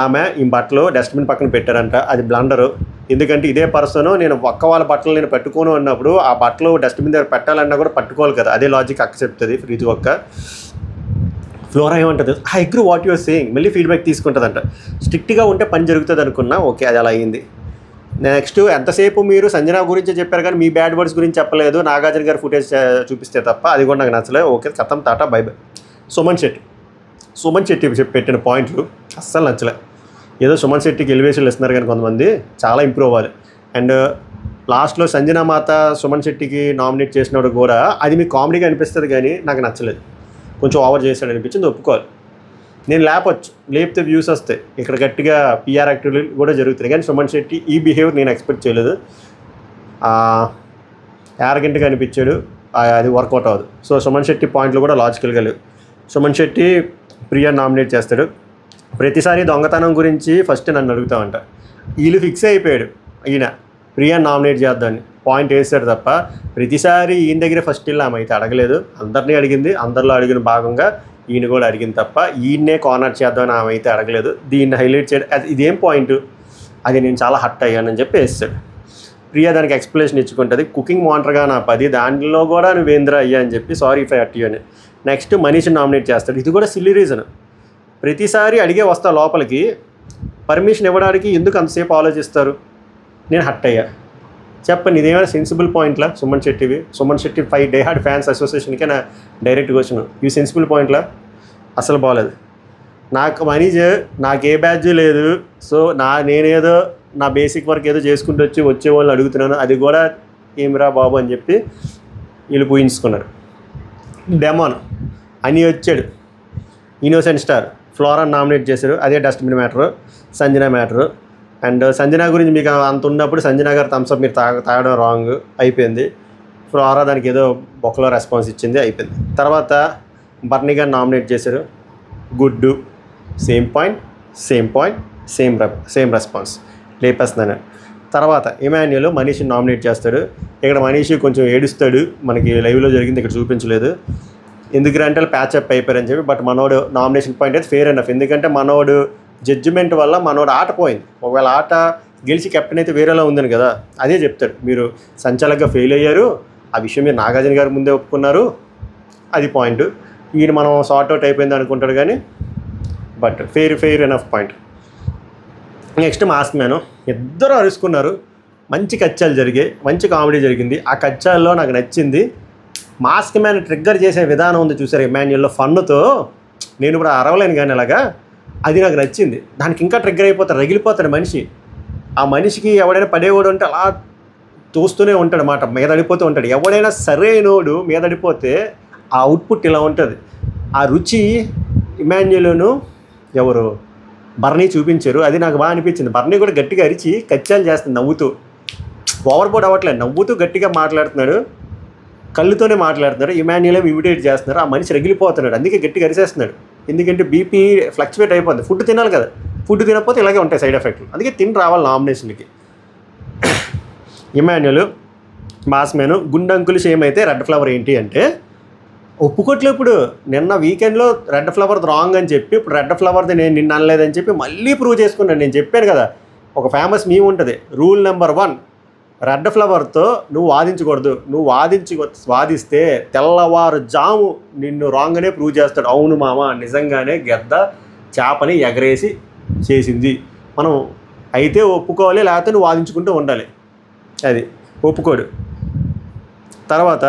ఆమె ఈ బట్టలు డస్ట్బిన్ పక్కన పెట్టారంట, అది బ్లండరు. ఎందుకంటే ఇదే పర్సన్ నేను ఒక్క వాళ్ళ బట్టలు నేను పట్టుకోను అన్నప్పుడు ఆ బట్టలు డస్ట్బిన్ దగ్గర పెట్టాలన్నా కూడా పట్టుకోవాలి కదా, అదే లాజిక్ అక్క చెప్తుంది రీతి ఒక్క. ఫ్లోరా ఏమంటుంది, I agree what your saying, మళ్ళీ ఫీడ్బ్యాక్ తీసుకుంటుందంట. స్ట్రిక్ట్గా ఉంటే పని జరుగుతుంది అనుకున్నా, ఓకే అది అలా అయింది. నెక్స్ట్ ఎంతసేపు మీరు సంజన గురించి చెప్పారు కానీ మీ బ్యాడ్ వర్డ్స్ గురించి చెప్పలేదు, నాగార్జున గారు ఫుటేజ్ చూపిస్తే తప్ప, అది కూడా నాకు నచ్చలేదు. ఓకే కథం tata bye by. Suman Shetty పెట్టిన పాయింట్లు అస్సలు నచ్చలే. ఏదో సుమన్ శెట్టికి ఎలివేషన్లు ఇస్తున్నారు కానీ కొంతమంది చాలా ఇంప్రూవ్ అవ్వాలి. అండ్ లాస్ట్లో సంజన మాత సుమన్ శెట్టికి నామినేట్ చేసినప్పుడు కూడా అది మీకు కామెడీగా అనిపిస్తుంది కానీ నాకు నచ్చలేదు, కొంచెం ఓవర్ చేశాడు అనిపించింది, ఒప్పుకోవాలి. నేను లేపితే వ్యూస్ వస్తాయి, ఇక్కడ గట్టిగా పిఆర్ యాక్టివిటీ కూడా జరుగుతుంది. కానీ సుమన్ శెట్టి ఈ బిహేవియర్ నేను ఎక్స్పెక్ట్ చేయలేదు. యారగెంట్గా అనిపించాడు, అది వర్కౌట్ అవ్వదు. సో సుమన్ శెట్టి పాయింట్లు కూడా లాజికల్గా లేవు. సుమన్ శెట్టి ప్రియా నామినేట్ చేస్తాడు. ప్రతిసారి దొంగతనం గురించి ఫస్ట్ నన్ను అడుగుతామంట, వీళ్ళు ఫిక్స్ అయిపోయాడు ఈయన ప్రియా నామినేట్ చేద్దామని, పాయింట్ వేస్తాడు తప్ప ప్రతిసారి ఈయన దగ్గర ఫస్ట్ వెళ్ళి ఆమె అయితే అడగలేదు. అందరినీ అడిగింది, అందరిలో అడిగిన భాగంగా ఈయన కూడా అడిగింది తప్ప ఈయన్నే కార్నర్ చేద్దామని ఆమె అయితే అడగలేదు. దీన్ని హైలైట్ చేయడం అది ఇదేం పాయింట్, అది నేను చాలా హట్ అయ్యానని చెప్పి వేస్తాడు. ప్రియా దానికి ఎక్స్ప్లెనేషన్ ఇచ్చుకుంటుంది, కుకింగ్ మానిటర్గా నా 10 దాంట్లో కూడా నువ్వేంద్ర అయ్యా అని చెప్పి సారీ ఫై హట్ యూ అని. నెక్స్ట్ మనీష్ని నామినేట్ చేస్తాడు. ఇది కూడా సిల్లీ రీజన్, ప్రతిసారి అడిగే వస్తా లోపలికి, పర్మిషన్ ఇవ్వడానికి ఎందుకు అంతసేపు ఆలోచిస్తారు? నేను హట్ అయ్యా. చెప్పండి, ఇదేమైనా సెన్సిబుల్ పాయింట్లా సుమన్ శెట్టివి? సుమన్ శెట్టి 5 డైహార్డ్ ఫ్యాన్స్ అసోసియేషన్కే నా డైరెక్ట్ క్వశ్చన్, ఇవి సెన్సిబుల్ పాయింట్లా? అసలు బాగలేదు. నాకు మనీజ్, నాకు ఏ బ్యాడ్జ్ లేదు, సో నేనేదో నా బేసిక్ వర్క్ ఏదో చేసుకుంటూ వచ్చే వాళ్ళని అడుగుతున్నాను, అది కూడా ఏమిరా బాబు అని చెప్పి వీళ్ళు పూయించుకున్నారు. డెమాన్ అని వచ్చాడు, ఇన్నోసెంట్ స్టార్, ఫ్లోరా నామినేట్ చేశారు, అదే dustbin matter, Sanjana matter. And Sanjana గురించి మీకు అంత ఉన్నప్పుడు సంజన గారు థమ్స్అప్ మీరు తాగడం రాంగ్ అయిపోయింది. ఫ్లోరా దానికి ఏదో బొక్కలో రెస్పాన్స్ ఇచ్చింది, అయిపోయింది. తర్వాత బర్నీ గారు నామినేట్ చేశారు, గుడ్డు, సేమ్ పాయింట్ సేమ్ రెస్పాన్స్, లేపేస్తున్నాను. తర్వాత ఇమాన్యుల్ మనీష్ని నామినేట్ చేస్తాడు. ఇక్కడ మనీష్ కొంచెం ఏడుస్తాడు, మనకి లైవ్లో జరిగింది, ఇక్కడ చూపించలేదు. ఎందుకంటే ప్యాచప్ అయిపోయారని చెప్పి. బట్ మనోడు నామినేషన్ పాయింట్ అయితే ఫెయిర్ ఎనఫ్, ఎందుకంటే మనోడు జడ్జిమెంట్ వల్ల మనోడు ఆట పోయింది. ఒకవేళ ఆట గెలిచి కెప్టెన్ అయితే వేరేలా ఉందని కదా, అదే చెప్తాడు. మీరు సంచాలకుగా ఫెయిల్ అయ్యారు, ఆ విషయం మీరు నాగార్జున గారి ముందే ఒప్పుకున్నారు, అది పాయింట్. ఈయన మనం సార్ట్అవుట్ అయిపోయింది అనుకుంటాడు కానీ, but fair enough point. Next mask man, ఇద్దరు అరుచుకున్నారు, మంచి కచ్చాలు జరిగాయి, మంచి కామెడీ జరిగింది. ఆ కచ్చాల్లో నాకు నచ్చింది మాస్క్ మ్యాన్ ట్రిగ్గర్ చేసే విధానం ఉంది చూసారు ఇమాన్యుల్లో, ఫన్నుతో. నేను ఇప్పుడు అరవలేను కానీ అలాగా, అది నాకు నచ్చింది. దానికి ఇంకా ట్రిగ్గర్ అయిపోతాడు, రగిలిపోతాడు మనిషి. ఆ మనిషికి ఎవడైనా పడేవాడు అంటే అలా తోస్తూనే ఉంటాడు అన్నమాట, మీదడిపోతూ ఉంటాడు. ఎవడైనా సరైనోడు మీదడిపోతే ఆ అవుట్పుట్ ఇలా ఉంటుంది. ఆ రుచి ఇమాన్యులను ఎవరు బర్నీ చూపించారు, అది నాకు బాగా అనిపించింది. బర్నీ కూడా గట్టిగా అరిచి కచ్చాలు చేస్తుంది నవ్వుతూ, ఓవర్ బోర్డ్ అవ్వట్లేదు, నవ్వుతూ గట్టిగా మాట్లాడుతున్నాడు, కళ్ళుతోనే మాట్లాడుతున్నాడు. ఇమాన్యుల్ ఇమిటేట్ చేస్తున్నారు, ఆ మనిషి రగిలిపోతున్నాడు, అందుకే గట్టిగా అరిసేస్తున్నాడు. ఎందుకంటే బీపీ ఫ్లక్చువేట్ అయిపోతుంది, ఫుడ్ తినాలి కదా, ఫుడ్ తినకపోతే ఇలాగే ఉంటాయి సైడ్ ఎఫెక్ట్లు, అందుకే తిని రావాలి నామినేషన్కి. ఇమాన్యుల్ మాస్క్ మ్యాన్ గుండంకులు సేమ్ అయితే రెడ్ ఫ్లవర్ ఏంటి అంటే ఒప్పుకోట్లే. ఇప్పుడు నిన్న వీకెండ్లో రెడ్ ఫ్లవర్ రాంగ్ అని చెప్పి, ఇప్పుడు రెడ్ ఫ్లవర్ది నేను నిన్న అనలేదని చెప్పి మళ్ళీ ప్రూవ్ చేసుకున్నాను. నేను చెప్పాను కదా, ఒక ఫేమస్ మీమ్ ఉంటుంది, రూల్ నెంబర్ 1, రెడ్ ఫ్లవర్తో నువ్వు వాదించకూడదు, నువ్వు వాదిస్తే తెల్లవారు జాము నిన్ను రాంగ్ అనే ప్రూవ్ చేస్తాడు. అవును మామ, నిజంగానే గెద్ద చేపని ఎగరేసి చేసింది, మనం అయితే ఒప్పుకోవాలి, లేకపోతే నువ్వు వాదించుకుంటూ ఉండాలి. అది ఒప్పుకోడు. తర్వాత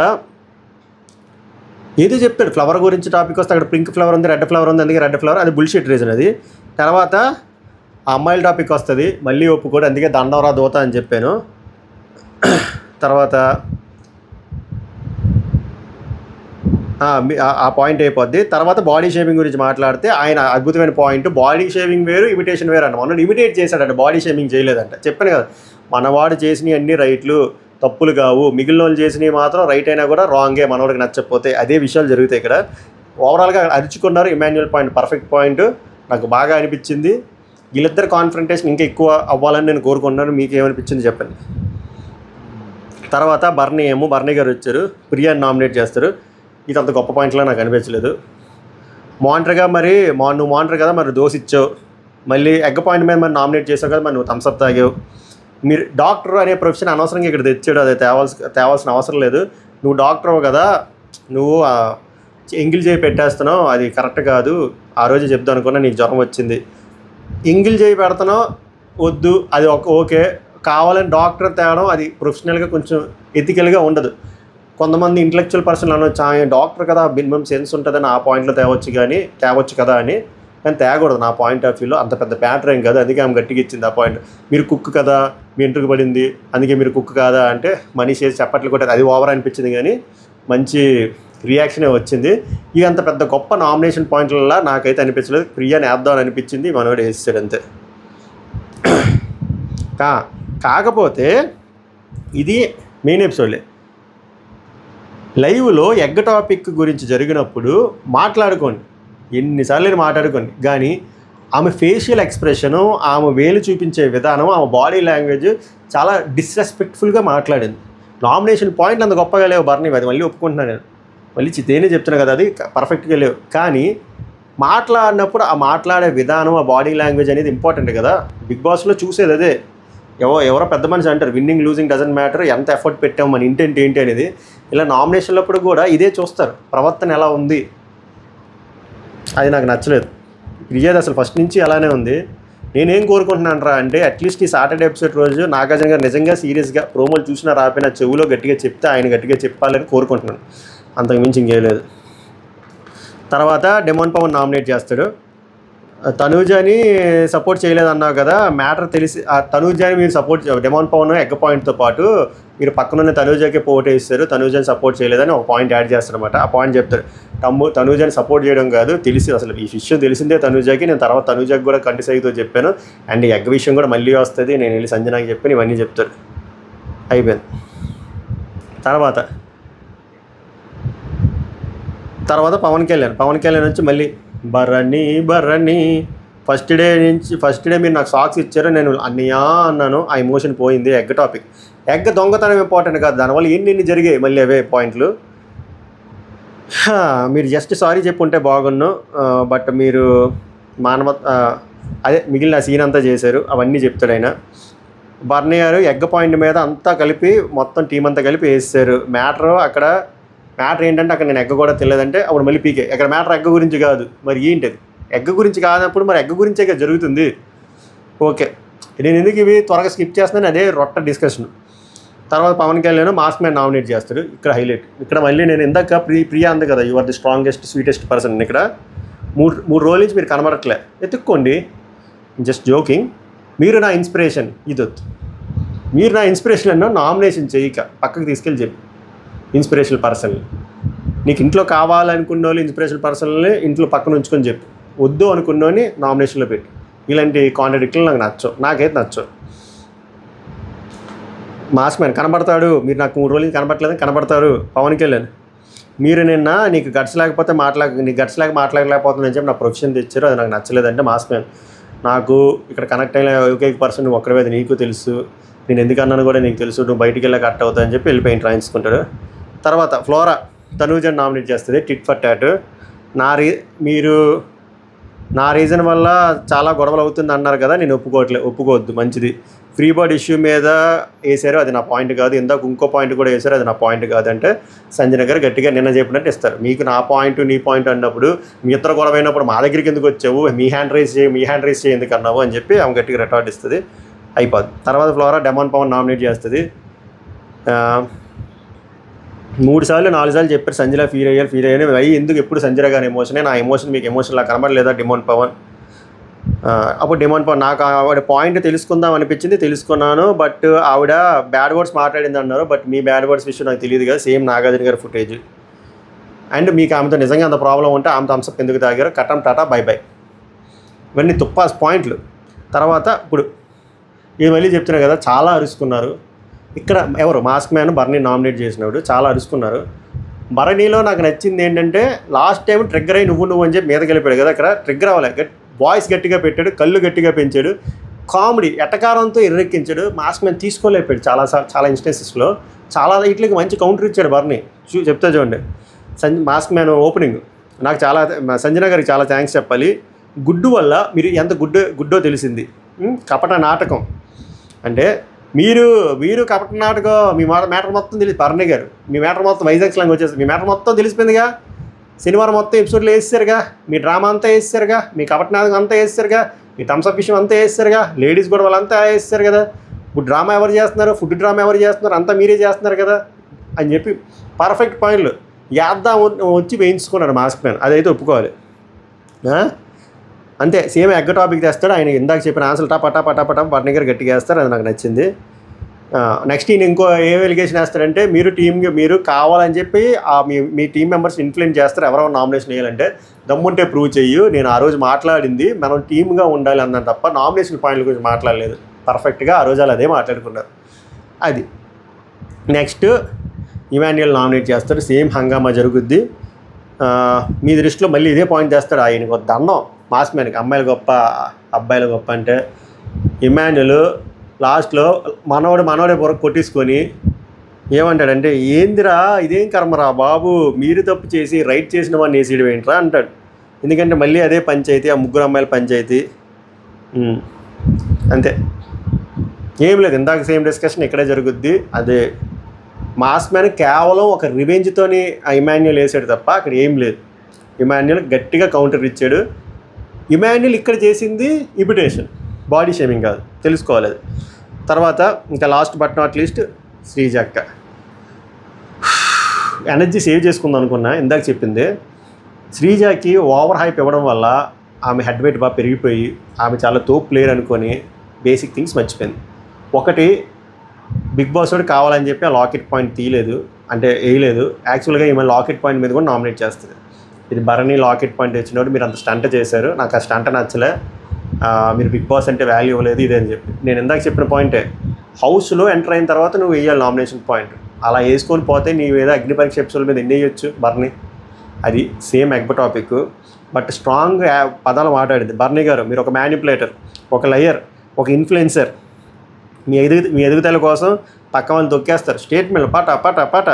ఏదో చెప్తాడు ఫ్లవర్ గురించి, టాపిక్ వస్తే అక్కడ పింక్ ఫ్లవర్ ఉంది, రెడ్ ఫ్లవర్ ఉంది, అందుకే రెడ్ ఫ్లవర్, అది బుల్షిట్ రీజన్ అది. తర్వాత ఆ అమ్మాయిల టాపిక్ వస్తుంది, మళ్ళీ ఒప్పుకోడు, అందుకే దండవరా దోత అని చెప్పాను. తర్వాత ఆ పాయింట్ అయిపోద్ది. తర్వాత బాడీ షేవింగ్ గురించి మాట్లాడితే ఆయన అద్భుతమైన పాయింట్, బాడీ షేవింగ్ వేరు, ఇమిటేషన్ వేరు అంట. మనోడు ఇమిటేట్ చేశాడంట, బాడీ షేవింగ్ చేయలేదంట. చెప్పాను కదా, మనవాడు చేసినవి అన్ని రైట్లు, తప్పులు కావు, మిగిలిన వాళ్ళు చేసినవి మాత్రం రైట్ అయినా కూడా రాంగే, మనవాడికి నచ్చకపోతే. అదే విషయాలు జరుగుతాయి ఇక్కడ. ఓవరాల్గా అరుచుకున్నారు. ఇమాన్యుల్ పాయింట్ పర్ఫెక్ట్ పాయింట్, నాకు బాగా అనిపించింది. వీళ్ళిద్దరు కాన్ఫ్రంటేషన్ ఇంకా ఎక్కువ అవ్వాలని నేను కోరుకుంటున్నాను. మీకు ఏమనిపించింది చెప్పండి. తర్వాత బర్నీ గారు వచ్చారు, ప్రియాని నామినేట్ చేస్తారు. ఇది అంత గొప్ప పాయింట్లా నాకు అనిపించలేదు. మానిటర్గా నువ్వు మానిటర్ కదా, మరి దోశ ఇచ్చావు, మళ్ళీ ఎగ్ పాయింట్ మీద మరి నామినేట్ చేసావు కదా, మరి నువ్వు థమ్స్అప్ తాగావు. మీరు డాక్టర్ అనే ప్రొఫెషన్ అనవసరంగా ఇక్కడ తెచ్చాడు, అది తేవాల్సిన అవసరం లేదు. నువ్వు డాక్టర్ కదా, నువ్వు ఎంగిల్ చేయి పెట్టేస్తున్నావు, అది కరెక్ట్ కాదు. ఆ రోజు చెప్దాం అనుకున్నా, నీకు జ్వరం వచ్చింది, ఎంగిల్ చేయి పెడతానో వద్దు, అది ఓకే. కావాలని డాక్టర్ తేవడం అది ప్రొఫెషనల్గా కొంచెం ఎథికల్గా ఉండదు. కొంతమంది ఇంటలెక్చువల్ పర్సన్ అనొచ్చు, డాక్టర్ కదా మినిమం సెన్స్ ఉంటుందని ఆ పాయింట్లో తేవచ్చు కదా అని, కానీ తేగూడదు. నా పాయింట్ ఆఫ్ వ్యూలో అంత పెద్ద ప్యాటర్ ఏం కాదు, అందుకే ఆమె గట్టిగా ఇచ్చింది ఆ పాయింట్. మీరు కుక్ కదా, మీ ఇంటికి పడింది, అందుకే మీరు కుక్ కాదా అంటే మనిషి చేసి చెప్పట్లు కొట్టేది, అది ఓవర్ అనిపించింది, కానీ మంచి రియాక్షనే వచ్చింది. ఇక అంత పెద్ద గొప్ప నామినేషన్ పాయింట్లలో నాకైతే అనిపించలేదు. ప్రియాని వేద్దామని అనిపించింది, మనోడు వేసాడు అంతే. కాకపోతే ఇది మెయిన్ ఎపిసోడ్లే. లైవ్లో ఎగ్ టాపిక్ గురించి జరిగినప్పుడు మాట్లాడుకోండి, ఎన్నిసార్లు మాట్లాడుకోండి, కానీ ఆమె ఫేషియల్ ఎక్స్ప్రెషను, ఆమె వేలు చూపించే విధానం, ఆమె బాడీ లాంగ్వేజ్ చాలా డిస్రెస్పెక్ట్ఫుల్గా మాట్లాడింది. నామినేషన్ పాయింట్లు అంత గొప్పగా లేవు బర్నీ, అది మళ్ళీ ఒప్పుకుంటున్నాను నేను, మళ్ళీ తేనే చెప్తున్నా కదా, అది పర్ఫెక్ట్గా లేవు. కానీ మాట్లాడినప్పుడు ఆ మాట్లాడే విధానం, ఆ బాడీ లాంగ్వేజ్ అనేది ఇంపార్టెంట్ కదా. బిగ్ బాస్లో చూసేది అదే. ఎవరో పెద్ద మనిషి అంటారు, విన్నింగ్ లూజింగ్ డజంట్ మ్యాటర్, ఎంత ఎఫర్ట్ పెట్టాము, మన ఇంటెంట్ ఏంటి అనేది. ఇలా నామినేషన్లప్పుడు కూడా ఇదే చూస్తారు, ప్రవర్తన ఎలా ఉంది. అది నాకు నచ్చలేదు. ప్రియాది అసలు ఫస్ట్ నుంచి అలానే ఉంది. నేనేం కోరుకుంటున్నాను రా అంటే అట్లీస్ట్ ఈ సాటర్డే ఎపిసోడ్ రోజు నాగార్జున గారు నిజంగా సీరియస్గా ప్రోమోలు చూసినా రాపోయినా చెవులో గట్టిగా చెప్తే ఆయన గట్టిగా చెప్పాలని కోరుకుంటున్నాను, అంతకు మించి ఇంకేం లేదు. తర్వాత డెమోన్ పవన్ నామినేట్ చేస్తాడు. తనూజాని సపోర్ట్ చేయలేదన్నావు కదా, మ్యాటర్ తెలిసి తనూజాని మీరు సపోర్ట్ డెమోన్ పవన్ ఎగ్ పాయింట్తో పాటు మీరు పక్కనున్న తనూజాకి పోటీ ఇస్తారు, తనూజాని సపోర్ట్ చేయలేదని ఒక పాయింట్ యాడ్ చేస్తారనమాట. ఆ పాయింట్ చెప్తారు, తనూజాని సపోర్ట్ చేయడం కాదు, తెలిసి అసలు ఈ విషయం తెలిసిందే తనూజాకి, నేను తర్వాత తనూజాకి కూడా కంటి సైతో చెప్పాను, అండ్ ఎగ్ విషయం కూడా మళ్ళీ వస్తుంది, నేను వెళ్ళి సంజనాకి చెప్పాను, ఇవన్నీ చెప్తారు. అయిపోయింది. తర్వాత పవన్ కళ్యాణ్ వచ్చి మళ్ళీ బర్రని ఫస్ట్ డే మీరు నాకు సాక్స్ ఇచ్చారు, నేను అన్నయ్యా అన్నాను, ఆ ఎమోషన్ పోయింది. ఎగ్ టాపిక్, ఎగ్ దొంగతనం ఇంపార్టెంట్ కాదు, దానివల్ల ఎన్ని జరిగాయి మళ్ళీ అవే పాయింట్లు. మీరు జస్ట్ సారీ చెప్పుంటే బాగున్ను, బట్ మీరు అదే మిగిలిన సీన్ అంతా చేశారు, అవన్నీ చెప్తాడు ఆయన. బర్నీ గారు ఎగ్ పాయింట్ మీద అంతా కలిపి మొత్తం టీం అంతా కలిపి వేస్తారు. మ్యాటర్ ఏంటంటే అక్కడ నేను ఎగ్ కూడా తెలియదంటే అప్పుడు మళ్ళీ పీకే. అక్కడ మ్యాటర్ ఎగ్ గురించి కాదు, మరి ఏంటది? ఎగ్ గురించి కానప్పుడు మరి ఎగ్ గురించే జరుగుతుంది. ఓకే, నేను ఎందుకు ఇవి త్వరగా స్కిప్ చేస్తున్నాను, అదే రొట్ట డిస్కషన్. తర్వాత Pawan Kalyan mask man nominate చేస్తాడు. ఇక్కడ హైలైట్, ఇక్కడ మళ్ళీ నేను ఇందాక ప్రియా అంది కదా, you are the strongest sweetest person. ఇక్కడ మూడు రోజుల నుంచి మీరు కనబడట్లే, ఎత్తుక్కోండి, జస్ట్ జోకింగ్. మీరు నా ఇన్స్పిరేషన్, ఇదొద్దు, మీరు నా ఇన్స్పిరేషన్ అన్నా నామినేషన్ చేయక పక్కకు తీసుకెళ్ళి చెప్పి ఇన్స్పిరేషనల్ పర్సన్, నీకు ఇంట్లో కావాలనుకున్న వాళ్ళు ఇన్స్పిరేషనల్ పర్సన్ని ఇంట్లో పక్కన ఉంచుకొని చెప్పు, వద్దు అనుకున్నోని నామినేషన్లో పెట్టు. ఇలాంటి కాంట్రాడిక్ట్లు నాకు నాకైతే నచ్చవు. మాస్క్ మ్యాన్ కనబడతాడు, మీరు నాకు 3 రోజుల నుంచి కనబడలేదని కనబడతారు. పవన్ కళ్యాణ్, మీరు నిన్న నీకు గట్స్ లేకపోతే మాట్లాడలేకపోతుందని చెప్పి నా ప్రొఫెషన్ తెచ్చారు, అది నాకు నచ్చలేదంటే మాస్క్ మ్యాన్, నాకు ఇక్కడ కనెక్ట్ అయిన ఏకైక పర్సన్ నువ్వు ఒక్కడే, నీకు తెలుసు, నేను ఎందుకు అన్నాను కూడా నీకు తెలుసు, నువ్వు బయటికి వెళ్ళి కట్ అవుతాయని చెప్పి వెళ్ళిపోయి రాయించుకుంటాడు. తర్వాత ఫ్లోరా తనూజని నామినేట్ చేస్తుంది, టిట్ ఫర్ టాట్. మీరు నా రీజన్ వల్ల చాలా గొడవలు అవుతుంది అన్నారు కదా, నేను ఒప్పుకోవద్దు, మంచిది. ఫ్రీ బర్డ్ ఇష్యూ మీద వేసారు, అది నా పాయింట్ కాదు, ఇందాక ఇంకో పాయింట్ కూడా వేశారు, అది నా పాయింట్ కాదంటే సంజన గారు గట్టిగా నిన్న చెప్పినట్టు ఇస్తారు. మీకు నా పాయింట్ నీ పాయింట్ అన్నప్పుడు మీ ఇద్దరు గొడవ అయినప్పుడు మా దగ్గరికి ఎందుకు వచ్చావు, మీ హ్యాండ్ రైజ్ చేయి ఎందుకు అన్నావు అని చెప్పి ఆమె గట్టిగా రిటార్ట్ ఇస్తుంది. అయిపోద్ది. తర్వాత ఫ్లోరా డెమాన్ పవన్ నామినేట్ చేస్తుంది. 3 సార్లు 4 సార్లు చెప్పారు సంజన ఫీల్ అయ్యాను అయ్యి, ఎందుకు ఎప్పుడు సంజన గారి ఎమోషనే, నా ఎమోషన్ మీకు ఎమోషన్లా కనబడలేదా డెమాన్ పవన్? అప్పుడు డెమాన్ పవన్, నాకు ఆవిడ పాయింట్ తెలుసుకుందాం అనిపించింది, తెలుసుకున్నాను, బట్ ఆవిడ బ్యాడ్ వర్డ్స్ మాట్లాడింది అన్నారు, బట్ మీ బ్యాడ్ వర్డ్స్ విషయం నాకు తెలియదు కదా, సేమ్ నాగార్జున గారి ఫుటేజ్, అండ్ మీకు ఆమెతో నిజంగా అంత ప్రాబ్లం ఉంటే ఆమె థమ్స్అప్ ఎందుకు తాగారు, కటం టాటా బై బై. ఇవన్నీ తుప్పాస్ పాయింట్లు. తర్వాత ఇప్పుడు ఇది మళ్ళీ చెప్తున్నా కదా, చాలా అరుచుకున్నారు ఇక్కడ. ఎవరు మాస్క్ మ్యాన్ బర్నీ నామినేట్ చేసినప్పుడు చాలా అరుచుకున్నారు. బర్నీలో నాకు నచ్చింది ఏంటంటే లాస్ట్ టైం ట్రిగ్గర్ అయ్యి నువ్వు అని చెప్పి మీదకి వెళ్ళిపోయాడు కదా, ఇక్కడ ట్రిగ్గర్ అవ్వలే, వాయిస్ గట్టిగా పెట్టాడు, కళ్ళు గట్టిగా పెంచాడు, కామెడీ ఎటకారంతో ఎర్రెక్కించాడు. మాస్క్ మ్యాన్ తీసుకోలేకపోయాడు చాలా ఇన్స్టెన్సెస్లో. చాలా వీటికి మంచి కౌంటర్ ఇచ్చాడు బర్నీ. చెప్తా చూడండి, మాస్క్ మ్యాన్ ఓపెనింగ్ నాకు చాలా, సంజన గారికి చాలా థ్యాంక్స్ చెప్పాలి. గుడ్డు వల్ల మీరు ఎంత గుడ్డో తెలిసింది. కపట నాటకం అంటే మీరు కపట నాటకం, మీ మ్యాటర్ మొత్తం తెలిసి బర్నీ గారు, మీ మ్యాటర్ మొత్తం వైజాగ్ స్లాంగ్ వచ్చేసి మీ మ్యాటర్ మొత్తం తెలిసిపోయిందిగా, శనివారం మొత్తం ఎపిసోడ్లో వేస్తారుగా, మీ డ్రామా అంతా వేస్తారుగా, మీ కపట నాటకం అంతా వేస్తారుగా, మీ థమ్స్అప్ విషయం అంతా వేస్తారుగా, లేడీస్ కూడా వాళ్ళంతా వేస్తారు కదా, ఇప్పుడు డ్రామా ఎవరు చేస్తున్నారు, ఫుడ్ డ్రామా ఎవరు చేస్తున్నారు, అంతా మీరే చేస్తున్నారు కదా అని చెప్పి పర్ఫెక్ట్ పాయింట్లు యాద్దాం వచ్చి వేయించుకున్నాడు మాస్క్ మ్యాన్. అదైతే ఒప్పుకోవాలి. అంతే, సేమ్ ఎగ్గ టాపిక్ తెస్తాడు ఆయన, ఇందాక చెప్పిన ఆన్సర్ టపా బర్నీ గారు గట్టిగా వేస్తారు, అది నాకు నచ్చింది. నెక్స్ట్ ఈయన ఇంకో ఏం ఎలిగేషన్ వేస్తాడంటే, మీరు కావాలని చెప్పి మీ టీం మెంబర్స్ ఇన్ఫ్లుయెన్స్ చేస్తారు ఎవరైనా నామినేషన్ వేయాలంటే, దమ్ముంటే ప్రూవ్ చెయ్యు, నేను ఆ రోజు మాట్లాడింది మనం టీమ్గా ఉండాలి అన్నాను తప్ప నామినేషన్ పాయింట్ల గురించి మాట్లాడలేదు. పర్ఫెక్ట్గా ఆ రోజు అదే మాట్లాడుకున్నారు. అది నెక్స్ట్ ఇమాన్యుయల్ నామినేట్ చేస్తారు, సేమ్ హంగామా జరుగుద్ది. మీ దృష్టిలో మళ్ళీ ఇదే పాయింట్ చేస్తాడు, ఆయనకు ఒక దండం మాస్క్ మ్యాన్కి, అమ్మాయిలు గొప్ప అబ్బాయిలు గొప్ప అంటే. ఇమాన్యుయల్ లాస్ట్లో మనోడే పొరకు కొట్టించుకొని ఏమంటాడంటే, ఏందిరా ఇదేం కర్మరా బాబు, మీరు తప్పు చేసి రైట్ చేసిన వాడిని వేసేయడం ఏంట్రా అంటాడు. ఎందుకంటే మళ్ళీ అదే పంచాయతీ, ఆ 3 అమ్మాయిల పంచాయతీ. అంతే, ఏం లేదు, ఇందాక సేమ్ డిస్కషన్ ఇక్కడే జరుగుద్ది. అదే మాస్క్ మ్యాన్ కేవలం ఒక రివెంజ్తోని ఇమాన్యుయల్ వేసాడు తప్ప అక్కడ ఏం లేదు. ఇమాన్యుయల్ గట్టిగా కౌంటర్ ఇచ్చాడు. ఇమాన్యుయల్ ఇక్కడ చేసింది ఇమిటేషన్, బాడీ షేమింగ్ కాదు, తెలుసుకోవాలి అది. తర్వాత ఇంకా last but not least Sreeja అక్క. ఎనర్జీ సేవ్ చేసుకుందాం అనుకున్నా, ఇందాక చెప్పింది. శ్రీజకి ఓవర్ హైప్ ఇవ్వడం వల్ల ఆమె హెడ్ వెయిట్ బాగా పెరిగిపోయి ఆమె చాలా తోపు ప్లేయర్ అనుకొని బేసిక్ థింగ్స్ మర్చిపోయింది. ఒకటి, బిగ్ బాస్ వాడు కావాలని చెప్పి ఆ లాకెట్ పాయింట్ తీయలేదు, అంటే వేయలేదు. యాక్చువల్గా ఈమె లాకెట్ పాయింట్ మీద కూడా నామినేట్ చేస్తుంది. ఇది భరణి లాకెట్ పాయింట్ వచ్చినప్పుడు మీరు అంత స్టంట్ చేశారు, నాకు ఆ స్టంట్ నచ్చలే, మీరు బిగ్ బాస్ అంటే వాల్యూ ఇవ్వలేదు ఇదే అని చెప్పి. నేను ఇందాక చెప్పిన పాయింటే, హౌస్లో ఎంటర్ అయిన తర్వాత నువ్వు వేయాలి నామినేషన్ పాయింట్. అలా వేసుకొని పోతే నీవేదో అగ్ని పరీక్ష ఎపిసోడ్ మీద ఎన్ని వేయొచ్చు భరణి. అది same egg topic, but strong పదాలు మాట్లాడింది భరణి గారు. మీరు ఒక మ్యానిపులేటర్, ఒక లయర్, ఒక ఇన్ఫ్లుయెన్సర్. మీ ఎదుగుదల కోసం పక్క వాళ్ళు తొక్కేస్తారు స్టేట్మెంట్ పాట పాట పాట.